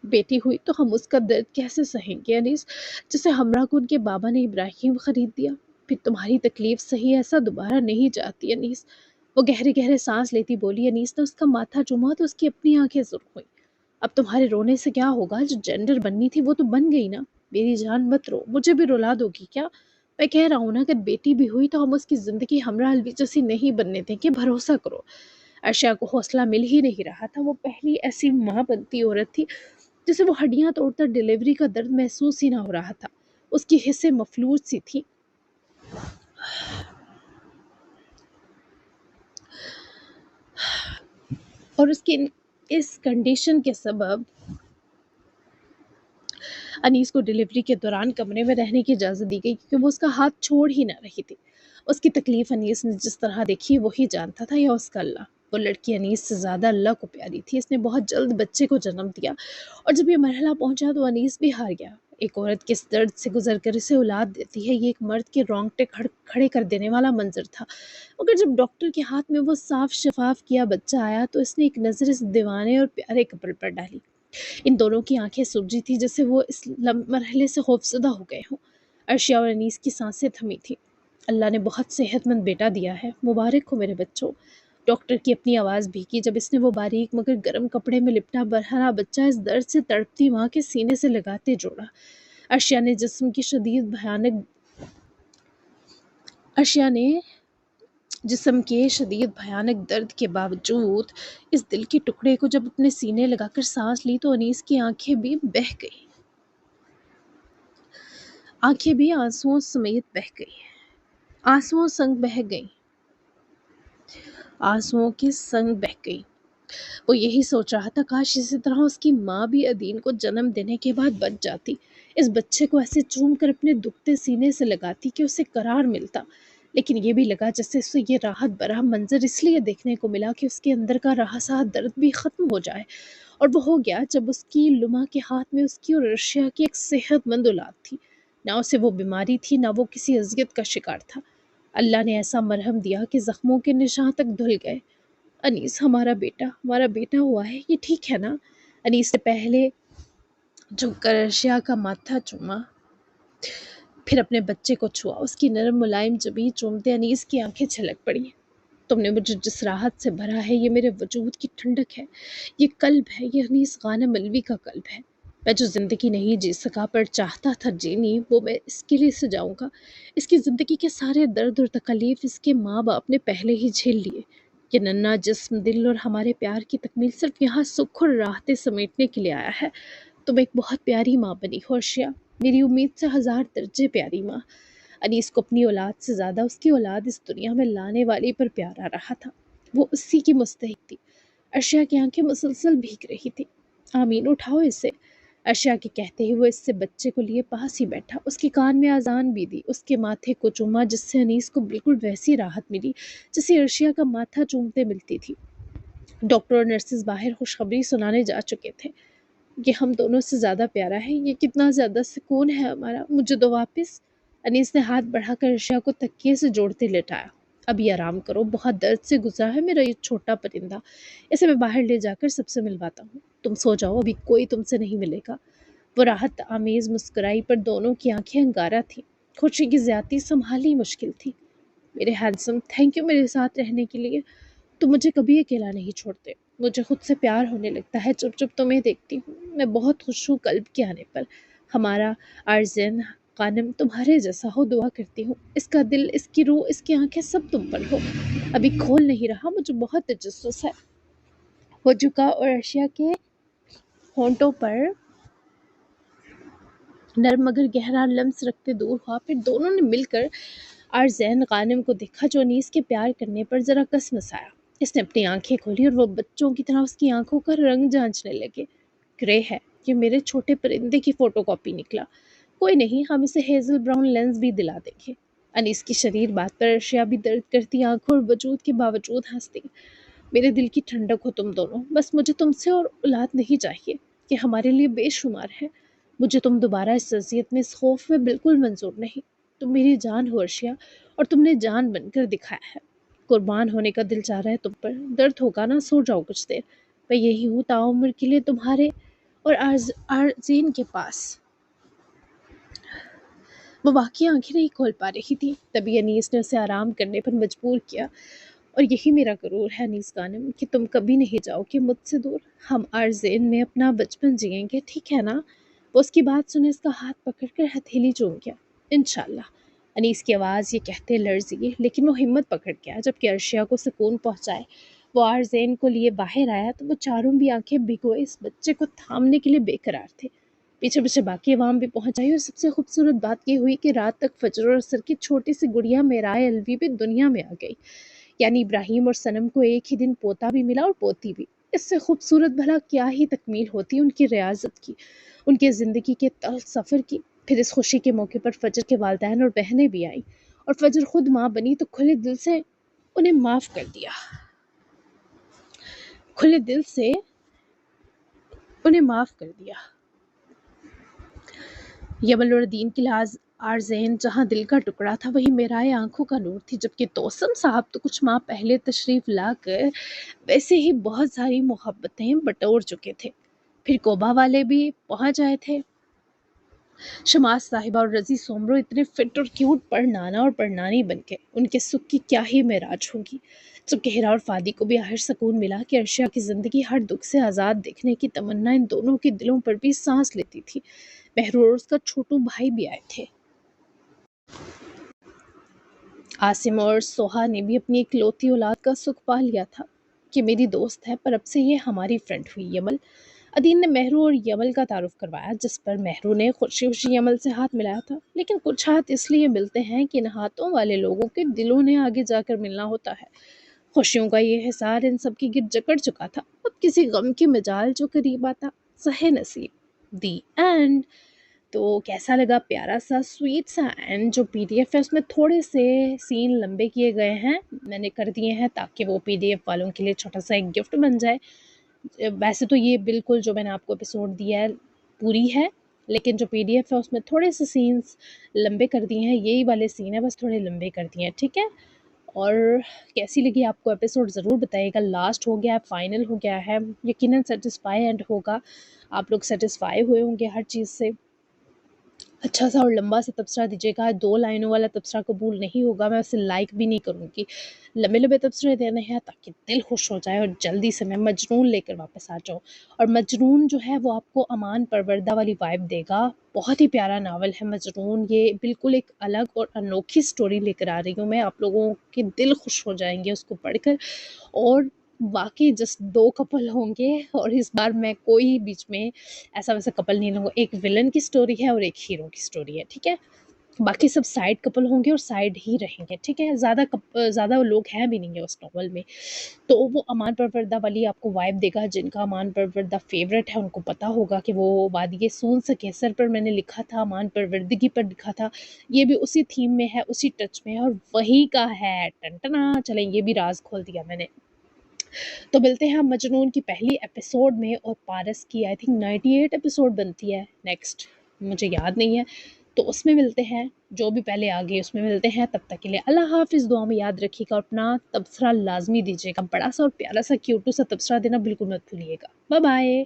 Speaker 1: بیٹی ہوئی تو ہم اس کا درد کیسے سہیں گے انیس، جسے ہمراہ کو ان کے بابا نے ابراہیم خرید دیا؟ پھر تمہاری تکلیف صحیح ایسا دوبارہ نہیں جاتی انیس۔ وہ گہرے گہرے سانس لیتی بولی۔ انیس نے اس کا ماتھا چوما تو اس کی اپنی آنکھیں سرخ ہوئیں۔ اب تمہارے رونے سے کیا ہوگا؟ جو جینڈر بننی تھی وہ تو بن گئی نا۔ میری جان مت رو، مجھے بھی رلا دو گی کیا؟ میں کہہ رہا ہوں نا، اگر بیٹی بھی ہوئی تو ہم اس کی زندگی ہمراہ الوی جیسی نہیں بننے دیں گے، بھروسہ کرو۔ عرشیہ کو حوصلہ مل ہی نہیں رہا تھا۔ وہ پہلی ایسی ماں بنتی عورت تھی جسے وہ ہڈیاں توڑ کر ڈلیوری کا درد محسوس ہی نہ ہو رہا تھا۔ اس کی حصے مفلوج سی تھی، اور اس کی اس کنڈیشن کے سبب انیس کو ڈلیوری کے دوران کمرے میں رہنے کی اجازت دی گئی، کیونکہ وہ اس کا ہاتھ چھوڑ ہی نہ رہی تھی۔ اس کی تکلیف انیس نے جس طرح دیکھی وہی جانتا تھا، یا اس کا اللہ۔ وہ لڑکی انیس سے زیادہ اللہ کو پیاری تھی۔ اس نے بہت جلد بچے کو جنم دیا، اور جب یہ مرحلہ پہنچا تو انیس بھی ہار گیا۔ ایک عورت کس درد سے گزر کر اسے اولاد دیتی ہے، یہ ایک مرد کے رونگٹے کھڑے کر دینے والا منظر تھا۔ مگر جب ڈاکٹر کے ہاتھ میں وہ صاف شفاف کیا بچہ آیا تو اس نے ایک نظر اس دیوانے اور پیارے کپل پر ڈالی۔ ان دونوں کی آنکھیں سرجی تھی جیسے وہ اس مرحلے سے خوفزدہ ہو گئے ہوں۔ عرشیہ اور انیس کی سانسیں تھمی تھیں۔ اللہ نے بہت صحت مند بیٹا دیا ہے، مبارک ہو میرے بچوں۔ ڈاکٹر کی اپنی آواز بھیگی جب اس نے وہ باریک مگر گرم کپڑے میں لپٹا برہنہ بچہ اس درد سے تڑپتی ماں کے سینے سے لگاتے جوڑا۔ عرشیہ نے جسم کے شدید بھیانک درد کے باوجود اس دل کے ٹکڑے کو جب اپنے سینے لگا کر سانس لی تو انیس کی آنکھیں بھی بہہ گئیں۔ آنکھیں بھی آنسوؤں سمیت بہہ گئیں، آنسوؤں کے سنگ بہہ گئی۔ وہ یہی سوچ رہا تھا، کاش اسی طرح اس کی ماں بھی عدین کو جنم دینے کے بعد بچ جاتی، اس بچے کو ایسے چوم کر اپنے دکھتے سینے سے لگاتی کہ اسے قرار ملتا۔ لیکن یہ بھی لگا جیسے اسے یہ راحت برہ منظر اس لیے دیکھنے کو ملا کہ اس کے اندر کا رہاسا درد بھی ختم ہو جائے، اور وہ ہو گیا جب اس کی لما کے ہاتھ میں اس کی اور عرشیہ کی ایک صحت مند اولاد تھی۔ نہ اسے وہ بیماری تھی، نہ وہ کسی اذیت کا شکار تھا۔ اللہ نے ایسا مرہم دیا کہ زخموں کے نشاں تک دھل گئے۔ انیس ہمارا بیٹا ہوا ہے، یہ ٹھیک ہے نا؟ انیس نے پہلے جھک کر عرشیہ کا ماتھا چوما، پھر اپنے بچے کو چھوا۔ اس کی نرم ملائم جبیں چومتے انیس کی آنکھیں چھلک پڑیں۔ تم نے مجھے جس راحت سے بھرا ہے، یہ میرے وجود کی ٹھنڈک ہے، یہ قلب ہے، یہ انیس غانم الوی کا قلب ہے۔ میں جو زندگی نہیں جی سکا پر چاہتا تھا جینی، وہ میں اس کے لیے سے جاؤں گا۔ اس کی زندگی کے سارے درد اور تکلیف اس کے ماں باپ نے پہلے ہی جھیل لیے۔ یہ ننھا جسم، دل اور ہمارے پیار کی تکمیل صرف یہاں سکھ اور راحتیں سمیٹنے کے لیے آیا ہے۔ تم ایک بہت پیاری ماں بنی ہو عرشیہ، میری امید سے 1000 درجے پیاری ماں۔ انیس کو اپنی اولاد سے زیادہ اس کی اولاد اس دنیا میں لانے والی پر پیار آ رہا تھا، وہ اسی کی مستحق تھی۔ عرشیہ کی آنکھیں مسلسل بھیگ رہی تھی۔ آمین، اٹھاؤ اسے، عرشیہ کے کہتے ہی وہ اس سے بچے کو لیے پاس ہی بیٹھا، اس کے کان میں اذان بھی دی، اس کے ماتھے کو چوما جس سے انیس کو بالکل ویسی راحت ملی جسے عرشیہ کا ماتھا چومتے ملتی تھی۔ ڈاکٹر اور نرسز باہر خوشخبری سنانے جا چکے تھے، یہ ہم دونوں سے زیادہ پیارا ہے، یہ کتنا زیادہ سکون ہے ہمارا، مجھے دو واپس۔ انیس نے ہاتھ بڑھا کر عرشیہ کو تکیے سے جوڑتے لٹایا۔ ابھی آرام کرو، بہت درد سے گزرا ہے میرا یہ چھوٹا پرندہ، اسے میں باہر لے جا کر سب سے ملواتا ہوں، تم سو جاؤ، ابھی کوئی تم سے نہیں ملے گا۔ وہ راحت آمیز مسکرائی پر دونوں کی آنکھیں انگارہ تھیں، خوشی کی زیادتی سنبھالنی مشکل تھی۔ میرے ہینڈسم، تھینک یو میرے ساتھ رہنے کے لیے، تم مجھے کبھی اکیلا نہیں چھوڑتے، مجھے خود سے پیار ہونے لگتا ہے جب جب تمہیں دیکھتی ہوں، میں بہت خوش ہوں قلب کے آنے پر۔ ہمارا آرزن غانم تمہارے جیسا ہو، دعا کرتی ہوں، اس کا دل، اس کی روح، اس کی آنکھیں سب تم پر ہو۔ ابھی کھول نہیں رہا، مجھے بہت تجسس ہے۔ وہ جھکا اور عرشیہ کے ہونٹوں پر نرم مگر گہرا لمس رکھتے دور ہوا۔ پھر دونوں نے مل کر آرزین غانم کو دیکھا جو انیس کے پیار کرنے پر ذرا کس مسایا۔ اس نے اپنی آنکھیں کھولی اور وہ بچوں کی طرح اس کی آنکھوں کا رنگ جانچنے لگے۔ گرے ہے، یہ میرے چھوٹے پرندے کی فوٹو کاپی نکلا۔ کوئی نہیں، ہم اسے ہیزل براؤن لینس بھی دلا دیں گے۔ انیس کی شریر بات پر ارشیا بھی درد کرتی آنکھوں اور وجود کے باوجود ہنستی۔ میرے دل کی ٹھنڈک ہو تم دونوں، بس مجھے تم سے اور اولاد نہیں چاہیے، یہ ہمارے لیے بے شمار ہے۔ مجھے تم دوبارہ اس اذیت میں، اس خوف میں بالکل منظور نہیں۔ تم میری جان ہو ارشیا، اور تم نے جان بن کر دکھایا ہے۔ قربان ہونے کا دل چاہ رہا ہے تم پر۔ درد ہوگا نا، سو جاؤ کچھ دیر، میں یہی ہوں تعمر کے لیے تمہارے اور آرزین کے پاس۔ وہ واقعی آنکھیں نہیں کھول پا رہی تھی، تبھی انیس نے اسے آرام کرنے پر مجبور کیا۔ اور یہی میرا غرور ہے انیس خانم کہ تم کبھی نہیں جاؤ گے مجھ سے دور۔ ہم آرزین میں اپنا بچپن جئیں گے، ٹھیک ہے نا؟ وہ اس کی بات سنے اس کا ہاتھ پکڑ کر ہتھیلی چوم گیا۔ انشاءاللہ۔ انیس کی آواز یہ کہتے لرزی، لیکن وہ ہمت پکڑ گیا۔ جبکہ ارشیا کو سکون پہنچائے وہ آرزین کو لیے باہر آیا تو وہ چاروں بھی آنکھیں بھگوئے اس بچے کو تھامنے کے لیے بے قرار تھے۔ پیچھے پیچھے باقی عوام بھی پہنچ آئی، اور سب سے خوبصورت بات یہ ہوئی کہ رات تک فجر اور عصر کی چھوٹی سی گڑیا میرائے الوی بھی دنیا میں آ گئی۔ یعنی ابراہیم اور صنم کو ایک ہی دن پوتا بھی ملا اور پوتی بھی۔ اس سے خوبصورت بھلا کیا ہی تکمیل ہوتی ان کی ریاضت کی، ان کے زندگی کے تلخ سفر کی۔ پھر اس خوشی کے موقع پر فجر کے والدین اور بہنیں بھی آئیں، اور فجر خود ماں بنی تو کھلے دل سے انہیں معاف کر دیا۔ کھلے دل سے انہیں معاف کر دیا۔ یمن اور دین کے لحاظ آرزین جہاں دل کا ٹکڑا تھا وہی میرائے آنکھوں کا نور تھی، جبکہ توسم صاحب تو کچھ ماہ پہلے تشریف لا کر ویسے ہی بہت ساری محبتیں بٹور چکے تھے۔ پھر کوبا والے بھی پہنچ آئے تھے۔ شماس صاحبہ اور رضی سومرو اتنے فٹ اور کیوٹ پر نانا اور پر نانی بن کے، ان کے سکھ کی کیا ہی معراج ہوگی۔ جبکہ ہیرا اور فادی کو بھی آخر سکون ملا کہ ارشیا کی زندگی ہر دکھ سے آزاد دیکھنے کی تمنا ان دونوں کے دلوں پر بھی سانس لیتی تھی۔ محرور اور اس کا چھوٹو بھائی بھی آئے تھے۔ عاصم اور سوہا نے بھی اپنی اکلوتی اولاد کا سکھ پا لیا تھا کہ میری دوست ہے، پر اب سے یہ ہماری فرینڈ ہوئی یمل۔ ادین نے مہرو اور یمل کا تعارف کروایا، جس پر مہرو نے خوشی خوشی یمل سے ہاتھ ملایا تھا۔ لیکن کچھ ہاتھ اس لیے ملتے ہیں کہ ان ہاتھوں والے لوگوں کے دلوں نے آگے جا کر ملنا ہوتا ہے۔ خوشیوں کا یہ حصار ان سب کی گرد جکڑ چکا تھا، اب کسی غم کی مجال جو قریب آتا، سہے نصیب۔ The end. تو کیسا لگا؟ پیارا سا سویٹ سا اینڈ۔ جو پی ڈی ایف ہے اس میں تھوڑے سے سین لمبے کیے گئے ہیں، میں نے کر دیے ہیں تاکہ وہ پی ڈی ایف والوں کے لیے چھوٹا سا ایک گفٹ بن جائے۔ ویسے تو یہ بالکل جو میں نے آپ کو ایپیسوڈ دیا ہے پوری ہے، لیکن جو پی ڈی ایف ہے اس میں تھوڑے سے سینز لمبے کر دیے ہیں، یہی والے سین ہیں بس تھوڑے لمبے کر دیے ہیں، ٹھیک ہے؟ اور کیسی لگی آپ کو ایپیسوڈ ضرور بتائیے گا۔ لاسٹ ہو گیا ہے، فائنل ہو گیا ہے، یقیناً سیٹسفائی اینڈ ہوگا، آپ لوگ سیٹسفائی ہوئے ہوں گے ہر چیز سے۔ اچھا سا اور لمبا سا تبصرہ دیجیے گا، 2 لائنوں والا تبصرہ قبول نہیں ہوگا، میں اسے لائک بھی نہیں کروں گی۔ لمبے لمبے تبصرے دینے ہیں تاکہ دل خوش ہو جائے اور جلدی سے میں مجنون لے کر واپس آ جاؤں۔ اور مجنون جو ہے وہ آپ کو امان پروردہ والی وائب دے گا، بہت ہی پیارا ناول ہے مجنون، یہ بالکل ایک الگ اور انوکھی سٹوری لے کر آ رہی ہوں میں، آپ لوگوں کے دل خوش ہو جائیں گے اس کو پڑھ کر۔ اور باقی جسٹ 2 کپل ہوں گے، اور اس بار میں کوئی بیچ میں ایسا ویسا کپل نہیں لوں گا، ایک ولن کی سٹوری ہے اور ایک ہیرو کی سٹوری ہے، ٹھیک ہے؟ باقی سب سائڈ کپل ہوں گے اور سائڈ ہی رہیں گے، ٹھیک ہے؟ زیادہ لوگ ہیں بھی نہیں ہیں اس ناول میں، تو وہ امان پروردہ والی آپ کو وائب دے گا۔ جن کا امان پروردہ فیوریٹ ہے ان کو پتہ ہوگا کہ وہ وادی سون سے کیسر پر میں نے لکھا تھا، امان پروردگی پر لکھا تھا، یہ بھی اسی تھیم میں ہے، اسی ٹچ میں ہے، اور وہی کا ہے۔ ٹنٹنا، چلیں یہ بھی راز کھول دیا میں نے۔ تو ملتے ہیں ہم مجنون کی پہلی ایپیسوڈ میں، اور پارس کی آئی تھنک 98 ایپیسوڈ بنتی ہے نیکسٹ، مجھے یاد نہیں ہے، تو اس میں ملتے ہیں، جو بھی پہلے آگے اس میں ملتے ہیں۔ تب تک کے لیے اللہ حافظ، دعا میں یاد رکھیے گا، اپنا تبصرہ لازمی دیجیے گا، بڑا سا اور پیارا سا کیوٹو سا تبصرہ دینا بالکل مت بھولیے گا۔ Bye bye.